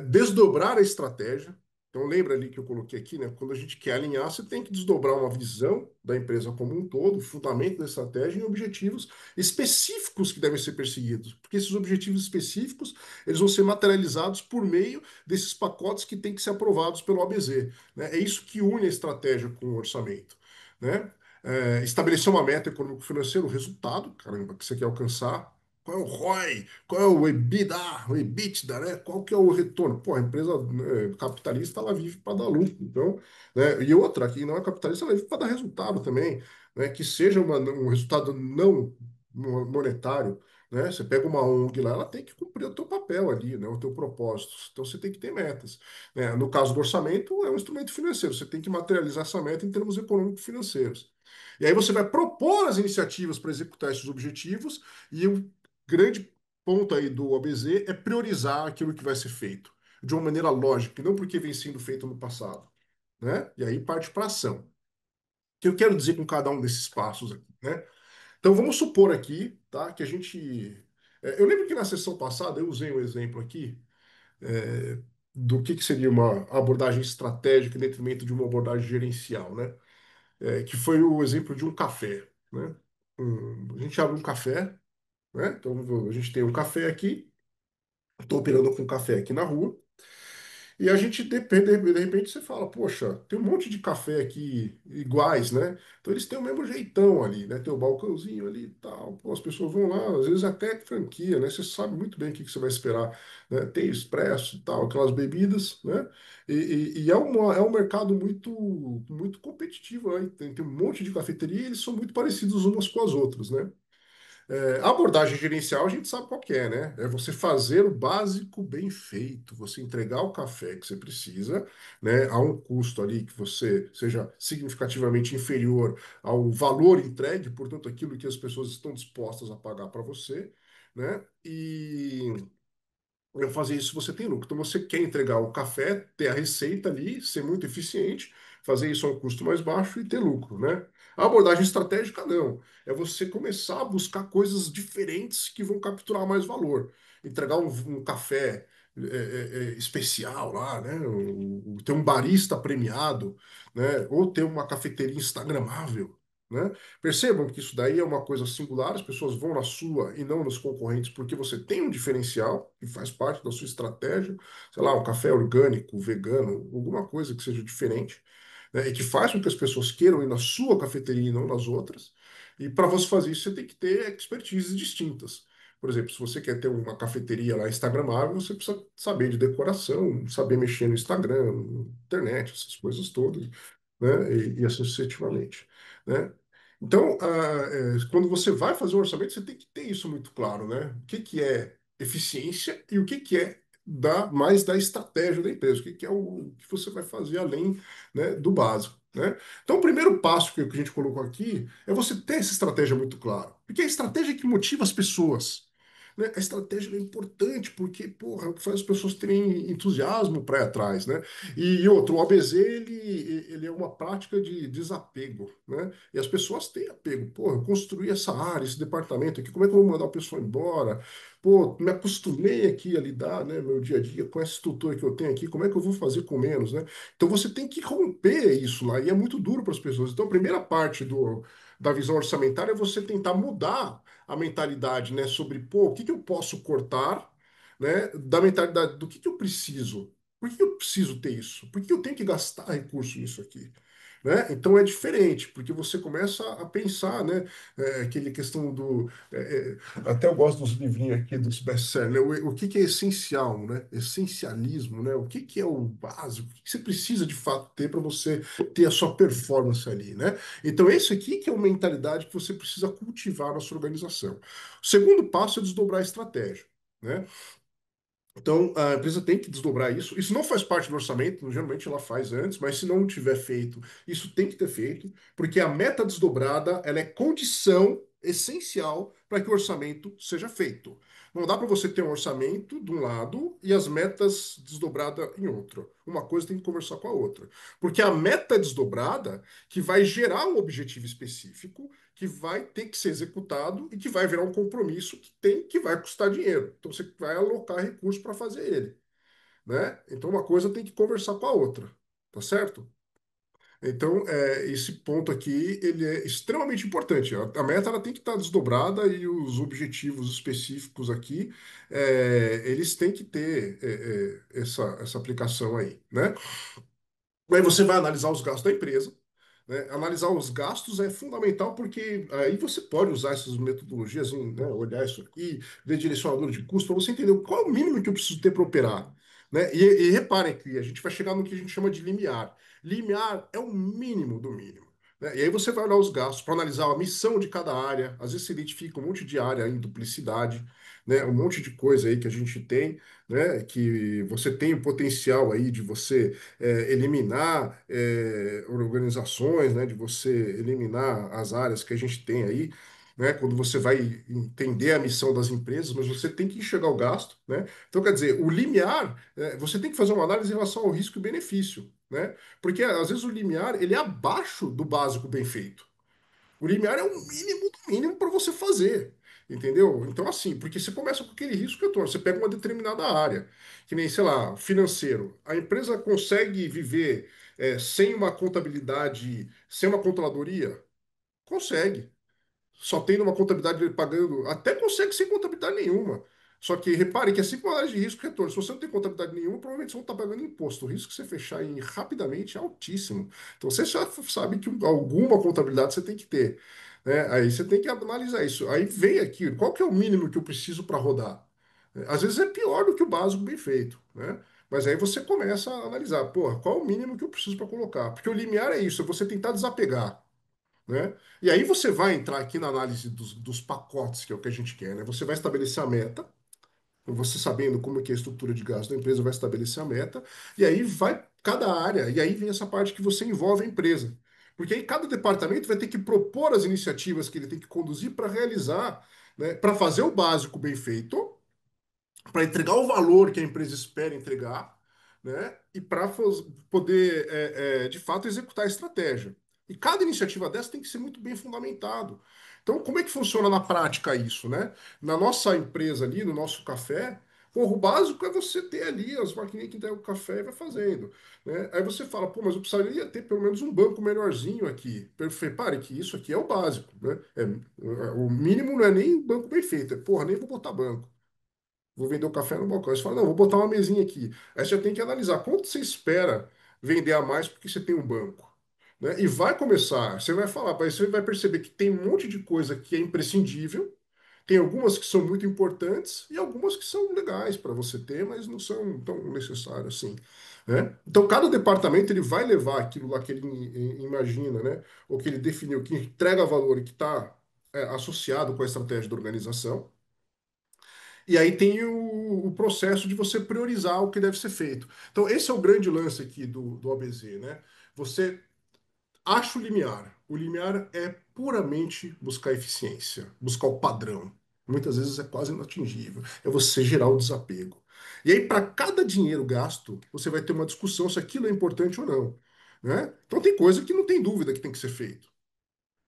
Desdobrar a estratégia. Então, lembra ali que eu coloquei aqui, né? Quando a gente quer alinhar, você tem que desdobrar uma visão da empresa como um todo, fundamento da estratégia e objetivos específicos que devem ser perseguidos. Porque esses objetivos específicos, eles vão ser materializados por meio desses pacotes que têm que ser aprovados pelo ABZ, né? É isso que une a estratégia com o orçamento, né? Estabelecer uma meta econômico-financeira, o resultado, caramba, que você quer alcançar. Qual é o ROI? Qual é o EBITDA, o EBITDA, né? Qual que é o retorno? Pô, a empresa, capitalista, ela vive para dar lucro. Então, né? E outra, que não é capitalista, ela vive para dar resultado também, né? Que seja um resultado não monetário, né? Você pega uma ONG lá, ela tem que cumprir o teu papel ali, né? O teu propósito. Então, você tem que ter metas, né? No caso do orçamento, é um instrumento financeiro. Você tem que materializar essa meta em termos econômico-financeiros. E aí você vai propor as iniciativas para executar esses objetivos, e o grande ponto aí do OBZ é priorizar aquilo que vai ser feito de uma maneira lógica, e não porque vem sendo feito no passado, né? E aí parte para ação. O que eu quero dizer com cada um desses passos aqui, né? Então vamos supor aqui, tá, que a gente. Eu lembro que na sessão passada eu usei um exemplo aqui do que seria uma abordagem estratégica em detrimento de uma abordagem gerencial, né? Que foi o exemplo de um café, né? A gente abre um café, né? Então a gente tem um café aqui, estou operando com um café aqui na rua. E a gente depende, de repente você fala, poxa, tem um monte de café aqui iguais, né? Então eles têm o mesmo jeitão ali, né? Tem o balcãozinho ali e tal. Pô, as pessoas vão lá, às vezes até franquia, né? Você sabe muito bem o que você vai esperar, né? Tem expresso e tal, aquelas bebidas, né? E é um mercado muito competitivo, né? Tem um monte de cafeteria e eles são muito parecidos umas com as outras, né? A abordagem gerencial a gente sabe qual que é, né? É você fazer o básico bem feito, você entregar o café que você precisa, né, a um custo ali que você seja significativamente inferior ao valor entregue, portanto, aquilo que as pessoas estão dispostas a pagar para você, né? E para fazer isso você tem lucro. Então você quer entregar o café, ter a receita ali, ser muito eficiente, fazer isso a um custo mais baixo e ter lucro, né? A abordagem estratégica não. É você começar a buscar coisas diferentes que vão capturar mais valor. Entregar um café especial lá, né? Ter um barista premiado, né? Ou ter uma cafeteria instagramável. Né? Percebam que isso daí é uma coisa singular, as pessoas vão na sua e não nos concorrentes, porque você tem um diferencial que faz parte da sua estratégia, sei lá, um café orgânico, vegano, alguma coisa que seja diferente, né? E que faz com que as pessoas queiram ir na sua cafeteria e não nas outras. E para você fazer isso, você tem que ter expertises distintas. Por exemplo, se você quer ter uma cafeteria lá instagramável, você precisa saber de decoração, saber mexer no Instagram, na internet, essas coisas todas, né? E assim sucessivamente, né? Então, quando você vai fazer um orçamento, você tem que ter isso muito claro, né? O que que é eficiência e o que que é mais da estratégia da empresa, o que que é o que você vai fazer além, né, do básico, né? Então, o primeiro passo que a gente colocou aqui é você ter essa estratégia muito clara, porque é a estratégia que motiva as pessoas. Né? A estratégia é importante porque, porra, é o que faz as pessoas terem entusiasmo para ir atrás, né? E outro, o ABZ, ele é uma prática de desapego, né? E as pessoas têm apego. Pô, eu construí essa área, esse departamento aqui, como é que eu vou mandar o pessoal embora? Pô, me acostumei aqui a lidar, né, meu dia a dia com essa estrutura que eu tenho aqui, como é que eu vou fazer com menos, né? Então você tem que romper isso lá, e é muito duro para as pessoas. Então a primeira parte da visão orçamentária é você tentar mudar a mentalidade, né, sobre, pô, o que que eu posso cortar, né, da mentalidade do que eu preciso. Por que eu preciso ter isso? Por que eu tenho que gastar recurso nisso aqui? Né? Então é diferente, porque você começa a pensar, né? Aquele questão do. Até eu gosto dos livrinhos aqui, dos best-sellers, né? O que que é essencial, né? Essencialismo, né? O que que é o básico? O que que você precisa de fato ter para você ter a sua performance ali, né? Então, esse aqui que é uma mentalidade que você precisa cultivar na sua organização. O segundo passo é desdobrar a estratégia. Né? Então, a empresa tem que desdobrar isso. Isso não faz parte do orçamento, geralmente ela faz antes, mas se não tiver feito, isso tem que ter feito, porque a meta desdobrada, ela é condição essencial para que o orçamento seja feito. Não dá para você ter um orçamento de um lado e as metas desdobradas em outro. Uma coisa tem que conversar com a outra. Porque a meta desdobrada que vai gerar um objetivo específico que vai ter que ser executado e que vai virar um compromisso que vai custar dinheiro. Então você vai alocar recursos para fazer ele, né? Então uma coisa tem que conversar com a outra, tá certo? Então esse ponto aqui ele é extremamente importante. A meta ela tem que estar desdobrada e os objetivos específicos aqui eles têm que ter essa aplicação aí, né? Aí você vai analisar os gastos da empresa, né? Analisar os gastos é fundamental porque aí você pode usar essas metodologias, né? Olhar isso aqui, ver direcionador de custo, para você entender qual é o mínimo que eu preciso ter para operar. Né? E reparem que a gente vai chegar no que a gente chama de limiar. Limiar é o mínimo do mínimo. Né? E aí você vai olhar os gastos para analisar a missão de cada área. Às vezes você identifica um monte de área em duplicidade. né? Um monte de coisa aí que a gente tem, né? Que você tem o potencial aí de você eliminar organizações, né? De você eliminar as áreas que a gente tem aí. Né, quando você vai entender a missão das empresas, mas você tem que enxergar o gasto, né? Então, quer dizer, o limiar, você tem que fazer uma análise em relação ao risco e benefício, né? Porque às vezes o limiar ele é abaixo do básico bem feito. O limiar é o mínimo do mínimo para você fazer. Entendeu? Então, assim, porque você começa com aquele risco que eu tô, você pega uma determinada área, que nem, sei lá, financeiro. A empresa consegue viver sem uma contabilidade, sem uma controladoria? Consegue. Só tendo uma contabilidade pagando, até consegue sem contabilidade nenhuma. Só que repare que é sempre uma análise de risco e retorno. Se você não tem contabilidade nenhuma, provavelmente você não está pagando imposto. O risco que você fechar rapidamente é altíssimo. Então você já sabe que alguma contabilidade você tem que ter. Né? Aí você tem que analisar isso. Aí vem aqui, qual que é o mínimo que eu preciso para rodar? Às vezes é pior do que o básico bem feito, né? Mas aí você começa a analisar, pô, qual é o mínimo que eu preciso para colocar? Porque o limiar é isso, é você tentar desapegar, né? E aí você vai entrar aqui na análise dos pacotes, que é o que a gente quer, né? Você vai estabelecer a meta, você sabendo como que é a estrutura de gasto da empresa, vai estabelecer a meta, e aí vai cada área, e aí vem essa parte que você envolve a empresa. Porque aí cada departamento vai ter que propor as iniciativas que ele tem que conduzir para realizar, né? Para fazer o básico bem feito, para entregar o valor que a empresa espera entregar, né? E para poder, de fato, executar a estratégia. E cada iniciativa dessa tem que ser muito bem fundamentado. Então, como é que funciona na prática isso, né? Na nossa empresa ali, no nosso café, porra, o básico é você ter ali as maquininhas que entregam o café e vai fazendo, né? Aí você fala, pô, mas eu precisaria ter pelo menos um banco melhorzinho aqui. Pare que isso aqui é o básico, né? O mínimo não é nem banco bem feito, porra, nem vou botar banco. Vou vender o café no balcão. Aí você fala, não, vou botar uma mesinha aqui. Aí você já tem que analisar quanto você espera vender a mais porque você tem um banco. Né? E vai começar, você vai falar, mas você vai perceber que tem um monte de coisa que é imprescindível, tem algumas que são muito importantes e algumas que são legais para você ter, mas não são tão necessárias assim. Né? Então, cada departamento ele vai levar aquilo lá que ele imagina, né? Ou que ele definiu, que entrega valor e que está associado com a estratégia da organização. E aí tem o processo de você priorizar o que deve ser feito. Então, esse é o grande lance aqui do ABZ, né? Você acha o limiar. O limiar é puramente buscar eficiência, buscar o padrão. Muitas vezes é quase inatingível. É você gerar o desapego. E aí, para cada dinheiro gasto, você vai ter uma discussão se aquilo é importante ou não. Né? Então, tem coisa que não tem dúvida que tem que ser feito,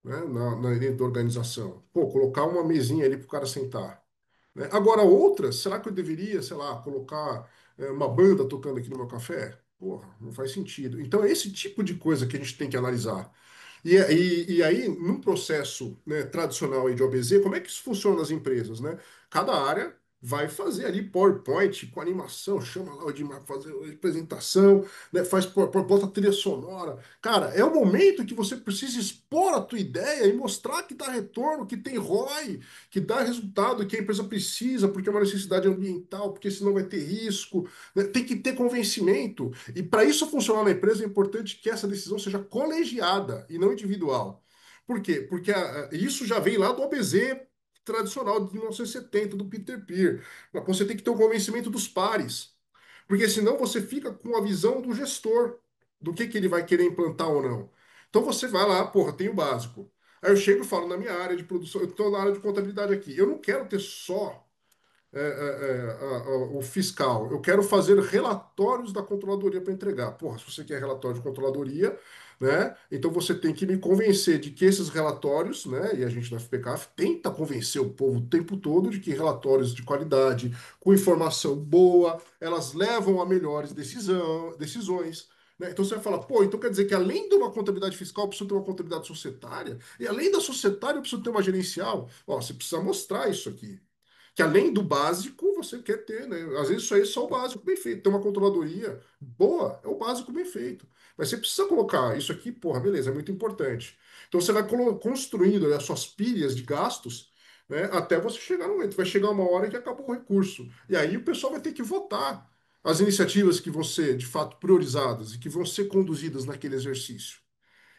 né? Dentro da organização. Pô, colocar uma mesinha ali para o cara sentar, né? Agora, outras, será que eu deveria, sei lá, colocar uma banda tocando aqui no meu café? Porra, não faz sentido. Então, é esse tipo de coisa que a gente tem que analisar. E aí, num processo, né, tradicional aí de OBZ, como é que isso funciona nas empresas, né? Cada área vai fazer ali PowerPoint com animação, chama lá o Edmar para fazer a apresentação, né, faz bota trilha sonora. Cara, é o momento que você precisa expor a tua ideia e mostrar que dá retorno, que tem ROI, que dá resultado, que a empresa precisa, porque é uma necessidade ambiental, porque senão vai ter risco, né? Tem que ter convencimento. E para isso funcionar na empresa é importante que essa decisão seja colegiada e não individual. Por quê? Porque isso já vem lá do OBZ tradicional de 1970, do Peter Peer. Você tem que ter o convencimento dos pares. Porque senão você fica com a visão do gestor, do que ele vai querer implantar ou não. Então você vai lá, porra, tem o básico. Aí eu chego e falo, na minha área de produção, eu estou na área de contabilidade aqui. Eu não quero ter só o fiscal. Eu quero fazer relatórios da controladoria para entregar. Porra, se você quer relatório de controladoria, né? Então você tem que me convencer de que esses relatórios, né? E a gente na FPCAF tenta convencer o povo o tempo todo de que relatórios de qualidade, com informação boa, elas levam a melhores decisões. Né? Então você vai falar, pô, então quer dizer que além de uma contabilidade fiscal, eu preciso ter uma contabilidade societária, e além da societária, eu preciso ter uma gerencial. Ó, você precisa mostrar isso aqui. Que além do básico, você quer ter, né? Às vezes isso aí é só o básico bem feito. Ter uma controladoria boa é o básico bem feito. Mas você precisa colocar isso aqui, porra, beleza, é muito importante. Então você vai construindo, né, as suas pilhas de gastos, né, até você chegar no momento. Vai chegar uma hora que acabou o recurso. E aí o pessoal vai ter que votar as iniciativas que vão ser, de fato, priorizadas e que vão ser conduzidas naquele exercício.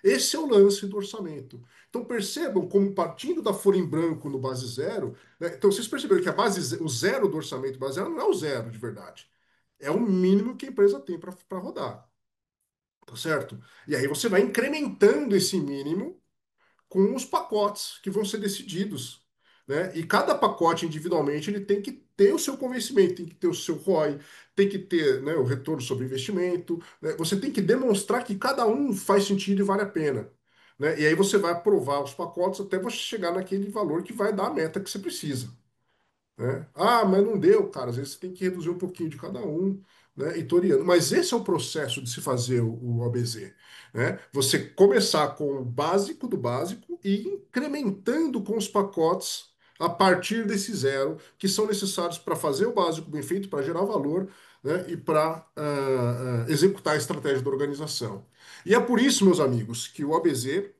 Esse é o lance do orçamento. Então percebam como partindo da folha em branco no base zero, né? Então vocês perceberam que o zero do orçamento base zero não é o zero de verdade. É o mínimo que a empresa tem para rodar, tá certo? E aí você vai incrementando esse mínimo com os pacotes que vão ser decididos, né? E cada pacote individualmente ele tem que ter o seu convencimento, tem que ter o seu ROI, tem que ter, né, o retorno sobre investimento, né? Você tem que demonstrar que cada um faz sentido e vale a pena, né? E aí você vai aprovar os pacotes até você chegar naquele valor que vai dar a meta que você precisa, né? Ah, mas não deu, cara. Às vezes você tem que reduzir um pouquinho de cada um, né? E toriando. Mas esse é o processo de se fazer o ABZ, né? Você começar com o básico do básico e ir incrementando com os pacotes a partir desse zero, que são necessários para fazer o básico bem feito, para gerar valor, né? E para executar a estratégia da organização. E é por isso, meus amigos, que o ABZ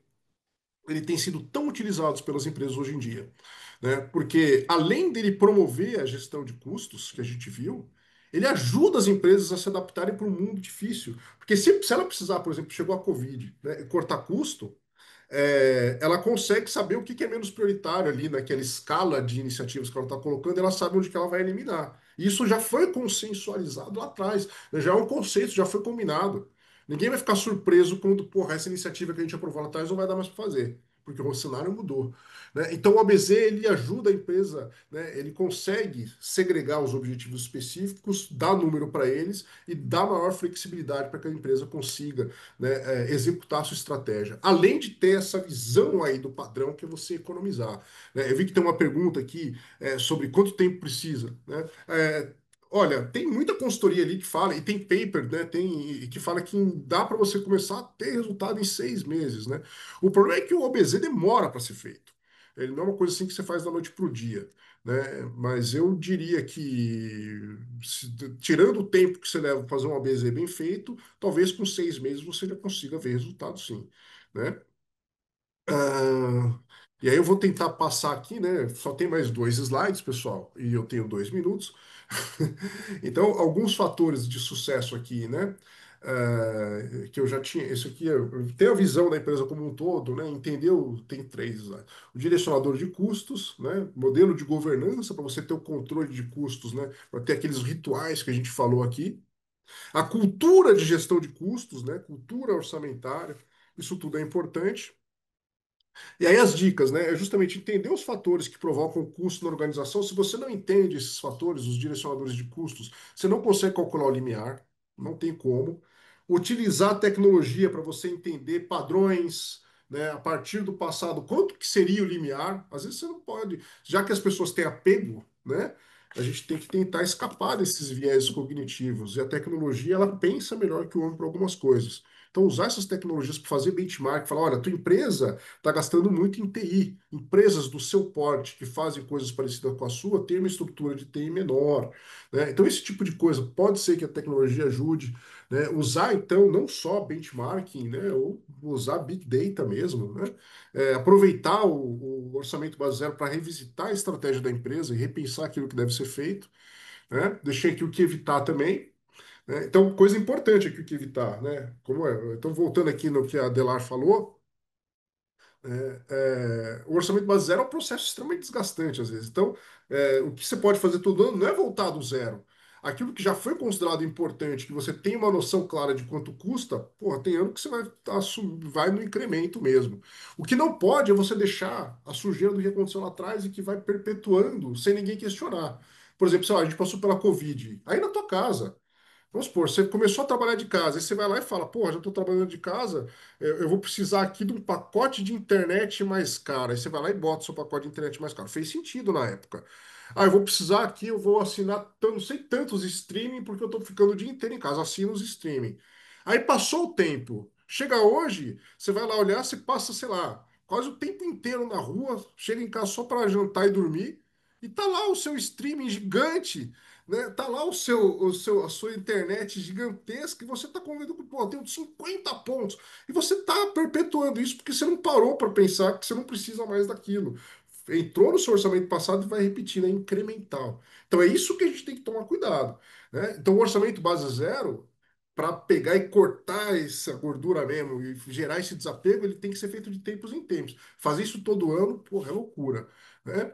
ele tem sido tão utilizado pelas empresas hoje em dia, né? Porque além dele promover a gestão de custos, que a gente viu, ele ajuda as empresas a se adaptarem para um mundo difícil. Porque se ela precisar, por exemplo, chegou a Covid, né, cortar custo, ela consegue saber o que que é menos prioritário ali naquela escala de iniciativas que ela está colocando, ela sabe onde que ela vai eliminar. Isso já foi consensualizado lá atrás, né? Já é um conceito, já foi combinado. Ninguém vai ficar surpreso quando, porra, essa iniciativa que a gente aprovou lá atrás não vai dar mais para fazer, porque o cenário mudou, né? Então o ABZ ele ajuda a empresa, né? Ele consegue segregar os objetivos específicos, dar número para eles e dar maior flexibilidade para que a empresa consiga, né, executar a sua estratégia. Além de ter essa visão aí do padrão que é você economizar, né? Eu vi que tem uma pergunta aqui sobre quanto tempo precisa, né? Olha, tem muita consultoria ali que fala, e tem paper, né? Que fala que dá para você começar a ter resultado em 6 meses, né? O problema é que o OBZ demora para ser feito. Ele não é uma coisa assim que você faz da noite para o dia, né? Mas eu diria que, tirando o tempo que você leva para fazer um OBZ bem feito, talvez com 6 meses você já consiga ver resultado, sim, né? Ah, e aí eu vou tentar passar aqui, né? Só tem mais 2 slides, pessoal, e eu tenho 2 minutos. Então, alguns fatores de sucesso aqui, né? Que eu já tinha. Isso aqui, ter a visão da empresa como um todo, né? Entendeu? Tem 3 lá. O direcionador de custos, né? Modelo de governança para você ter o controle de custos, né? Para ter aqueles rituais que a gente falou aqui. A cultura de gestão de custos, né? Cultura orçamentária. Isso tudo é importante. E aí as dicas, né? É justamente entender os fatores que provocam custo na organização. Se você não entende esses fatores, os direcionadores de custos, você não consegue calcular o limiar, não tem como. Utilizar a tecnologia para você entender padrões, né? A partir do passado, quanto que seria o limiar? Às vezes você não pode, já que as pessoas têm apego, né? A gente tem que tentar escapar desses viés cognitivos. E a tecnologia, ela pensa melhor que o homem para algumas coisas. Então, usar essas tecnologias para fazer benchmark, falar, olha, a tua empresa está gastando muito em TI. Empresas do seu porte que fazem coisas parecidas com a sua têm uma estrutura de TI menor, né? Então, esse tipo de coisa pode ser que a tecnologia ajude, né? Usar, então, não só benchmarking, né? Ou usar Big Data mesmo, né? Aproveitar o orçamento base zero para revisitar a estratégia da empresa e repensar aquilo que deve ser feito, né? Deixei aqui o que evitar também, né? Então, coisa importante aqui o que evitar, né? Como é? Então, voltando aqui no que a Delar falou, o orçamento base zero é um processo extremamente desgastante às vezes. Então, o que você pode fazer todo ano não é voltar do zero. Aquilo que já foi considerado importante, que você tem uma noção clara de quanto custa, porra, tem ano que você vai no incremento mesmo. O que não pode é você deixar a sujeira do que aconteceu lá atrás e que vai perpetuando sem ninguém questionar. Por exemplo, sei lá, a gente passou pela Covid. Aí na tua casa. Vamos supor, você começou a trabalhar de casa, aí você vai lá e fala, pô, já estou trabalhando de casa, eu vou precisar aqui de um pacote de internet mais caro. Aí você vai lá e bota o seu pacote de internet mais caro. Fez sentido na época. Ah, eu vou precisar aqui, eu vou assinar, não sei tantos streaming, porque eu estou ficando o dia inteiro em casa, assino os streaming. Aí passou o tempo. Chega hoje, você vai lá olhar, você passa, sei lá, quase o tempo inteiro na rua, chega em casa só para jantar e dormir, e tá lá o seu streaming gigante, né? Tá lá a sua internet gigantesca e você tá convivendo com, pô, eu tenho 50 pontos. E você tá perpetuando isso porque você não parou para pensar que você não precisa mais daquilo. Entrou no seu orçamento passado e vai repetindo, é incremental. Então é isso que a gente tem que tomar cuidado, né? Então o orçamento base zero para pegar e cortar essa gordura mesmo e gerar esse desapego, ele tem que ser feito de tempos em tempos. Fazer isso todo ano, porra, é loucura, né?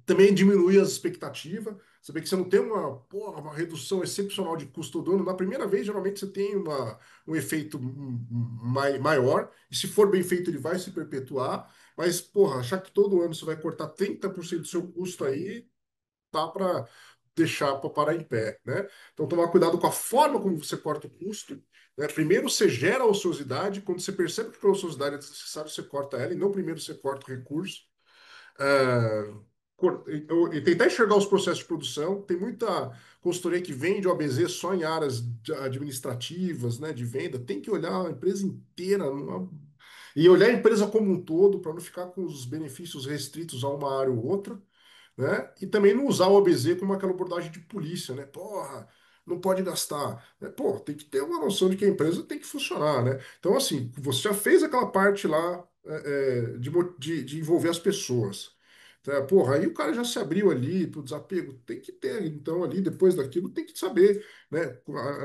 Também diminuir as expectativas. Você vê que você não tem uma redução excepcional de custo do ano. Na primeira vez, geralmente você tem um efeito maior. E se for bem feito, ele vai se perpetuar. Mas, porra, achar que todo ano você vai cortar 30% do seu custo aí, tá para deixar para parar em pé, né? Então, tomar cuidado com a forma como você corta o custo. Né? Primeiro, você gera a ociosidade. Quando você percebe que a ociosidade é necessária, você corta ela. E não primeiro você corta o recurso. É, e tentar enxergar os processos de produção. Tem muita consultoria que vende o ABZ só em áreas administrativas, né, de venda. Tem que olhar a empresa inteira e olhar a empresa como um todo para não ficar com os benefícios restritos a uma área ou outra, né? E também não usar o OBZ como aquela abordagem de polícia, né? Porra, não pode gastar. Né? Pô, tem que ter uma noção de que a empresa tem que funcionar, né? Então, assim, você já fez aquela parte lá de envolver as pessoas. Tá? Porra, aí o cara já se abriu ali pro desapego. Tem que ter, então, ali, depois daquilo, tem que saber, né?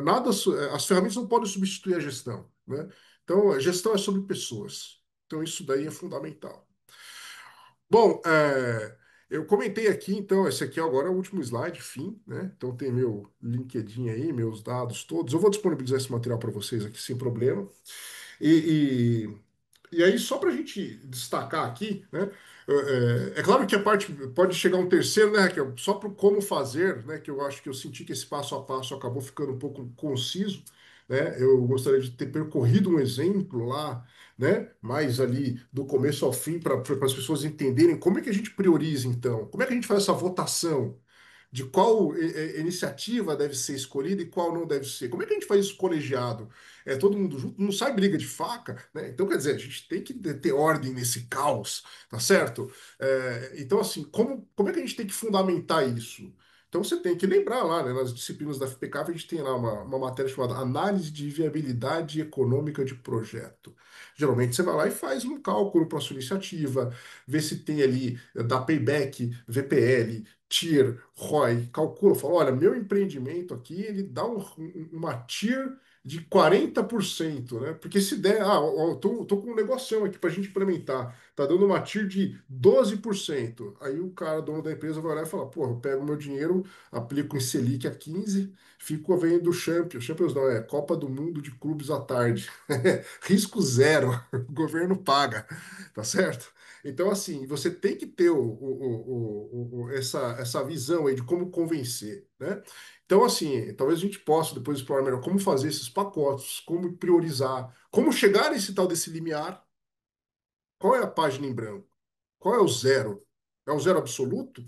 Nada, as ferramentas não podem substituir a gestão, né? Então, a gestão é sobre pessoas. Então, isso daí é fundamental. Bom, eu comentei aqui, então, esse aqui agora é o último slide, fim, né? Então tem meu LinkedIn aí, meus dados todos. Eu vou disponibilizar esse material para vocês aqui sem problema. E, e aí, só para a gente destacar aqui, né? É claro que a parte pode chegar um terceiro, né, Raquel? Só para como fazer, né? Que eu acho que eu senti que esse passo a passo acabou ficando um pouco conciso, né? Eu gostaria de ter percorrido um exemplo lá, né? Mais ali do começo ao fim para as pessoas entenderem como é que a gente prioriza, então, como é que a gente faz essa votação de qual iniciativa deve ser escolhida e qual não deve ser. Como é que a gente faz isso colegiado? É todo mundo junto, não sai briga de faca, né? Então, quer dizer, a gente tem que ter ordem nesse caos, tá certo? Então, assim, como é que a gente tem que fundamentar isso? Então, você tem que lembrar lá, né, nas disciplinas da FPCAP, a gente tem lá uma matéria chamada Análise de Viabilidade Econômica de Projeto. Geralmente, você vai lá e faz um cálculo para sua iniciativa, vê se tem ali, dá payback, VPL, tier, ROI, calcula, fala, olha, meu empreendimento aqui, ele dá uma tier de 40%, né? Porque se der, ó, tô com um negoção aqui para a gente implementar, tá dando uma tier de 12%. Aí o cara, dono da empresa, vai lá e fala, pô, eu pego meu dinheiro, aplico em Selic a 15, fico vendo Champions. Champions não, é Copa do Mundo de Clubes à tarde. Risco zero, o governo paga, tá certo? Então, assim, você tem que ter essa visão aí de como convencer, né? Então, assim, talvez a gente possa depois explorar melhor como fazer esses pacotes, como priorizar, como chegar nesse tal desse limiar. Qual é a página em branco? Qual é o zero? É o zero absoluto?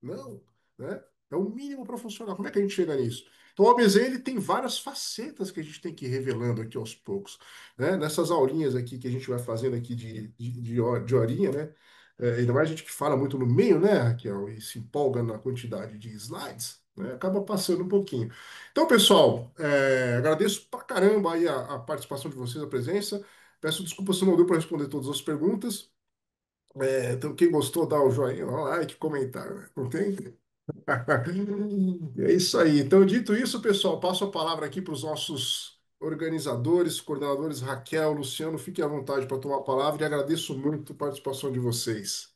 Não, né? É o mínimo para funcionar. Como é que a gente chega nisso? Então, o OBZ ele tem várias facetas que a gente tem que ir revelando aqui aos poucos, né? Nessas aulinhas aqui que a gente vai fazendo aqui de horinha, né? Ainda mais a gente que fala muito no meio, né, Raquel, e se empolga na quantidade de slides, né? Acaba passando um pouquinho. Então, pessoal, agradeço pra caramba aí a participação de vocês, a presença. Peço desculpa se não deu para responder todas as perguntas. Então, quem gostou, dá o joinha, o like, comentário, né? Não tem? É isso aí. Então, dito isso, pessoal, passo a palavra aqui para os nossos organizadores, coordenadores Raquel, Luciano, fiquem à vontade para tomar a palavra e agradeço muito a participação de vocês.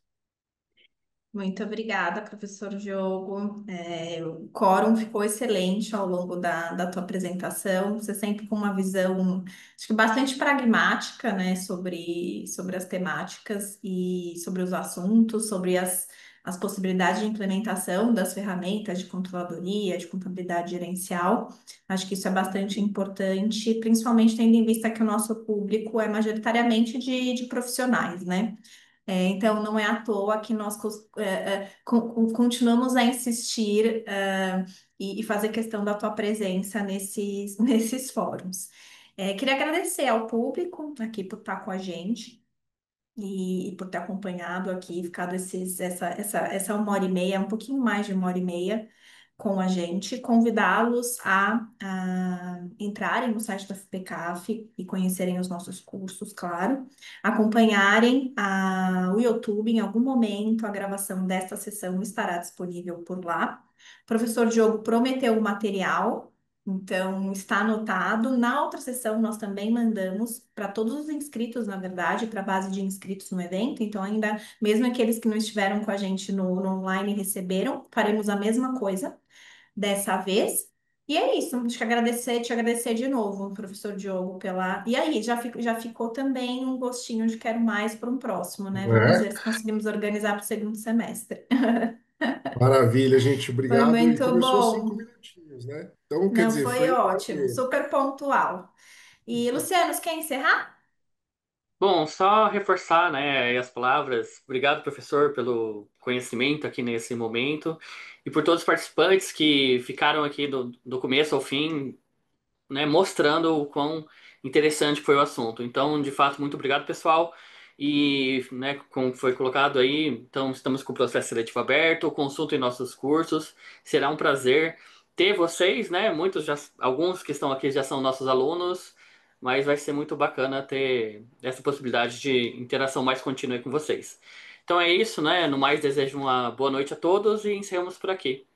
Muito obrigada, professor Diogo. O quórum ficou excelente ao longo da tua apresentação. Você sempre com uma visão, acho que bastante pragmática, né, sobre as temáticas e sobre os assuntos, sobre as possibilidades de implementação das ferramentas de controladoria, de contabilidade gerencial. Acho que isso é bastante importante, principalmente tendo em vista que o nosso público é majoritariamente de profissionais, né? Então, não é à toa que nós continuamos a insistir, e fazer questão da tua presença nesses fóruns. Queria agradecer ao público aqui por estar com a gente e por ter acompanhado aqui, ficado essa 1h30, um pouquinho mais de 1h30 com a gente, convidá-los a entrarem no site da FPCAF e conhecerem os nossos cursos, claro, acompanharem o YouTube, em algum momento a gravação desta sessão estará disponível por lá. O professor Diogo prometeu o material, Então, está anotado. Na outra sessão, nós também mandamos para todos os inscritos, na verdade, para a base de inscritos no evento. Então, ainda, mesmo aqueles que não estiveram com a gente no online receberam, faremos a mesma coisa dessa vez. E é isso. Acho que te agradecer de novo, professor Diogo, pela. E aí, já ficou também um gostinho de quero mais para um próximo, né? Vamos É, ver se conseguimos organizar para o segundo semestre. maravilha, gente, Foi obrigado. E muito começou 5 bom. minutinhos, né? Então, quer Não, dizer, foi vai ótimo, ver. super pontual. E, Luciano, você quer encerrar? Bom, só reforçar, né, aí as palavras. Obrigado, professor, pelo conhecimento aqui nesse momento e por todos os participantes que ficaram aqui do começo ao fim, né, mostrando o quão interessante foi o assunto. Então, de fato, muito obrigado, pessoal. E, né, como foi colocado aí, então estamos com o processo seletivo aberto, consultem nossos cursos. Será um prazer ter vocês, né? Alguns que estão aqui já são nossos alunos, mas vai ser muito bacana ter essa possibilidade de interação mais contínua com vocês. Então é isso, né? No mais, desejo uma boa noite a todos e encerramos por aqui.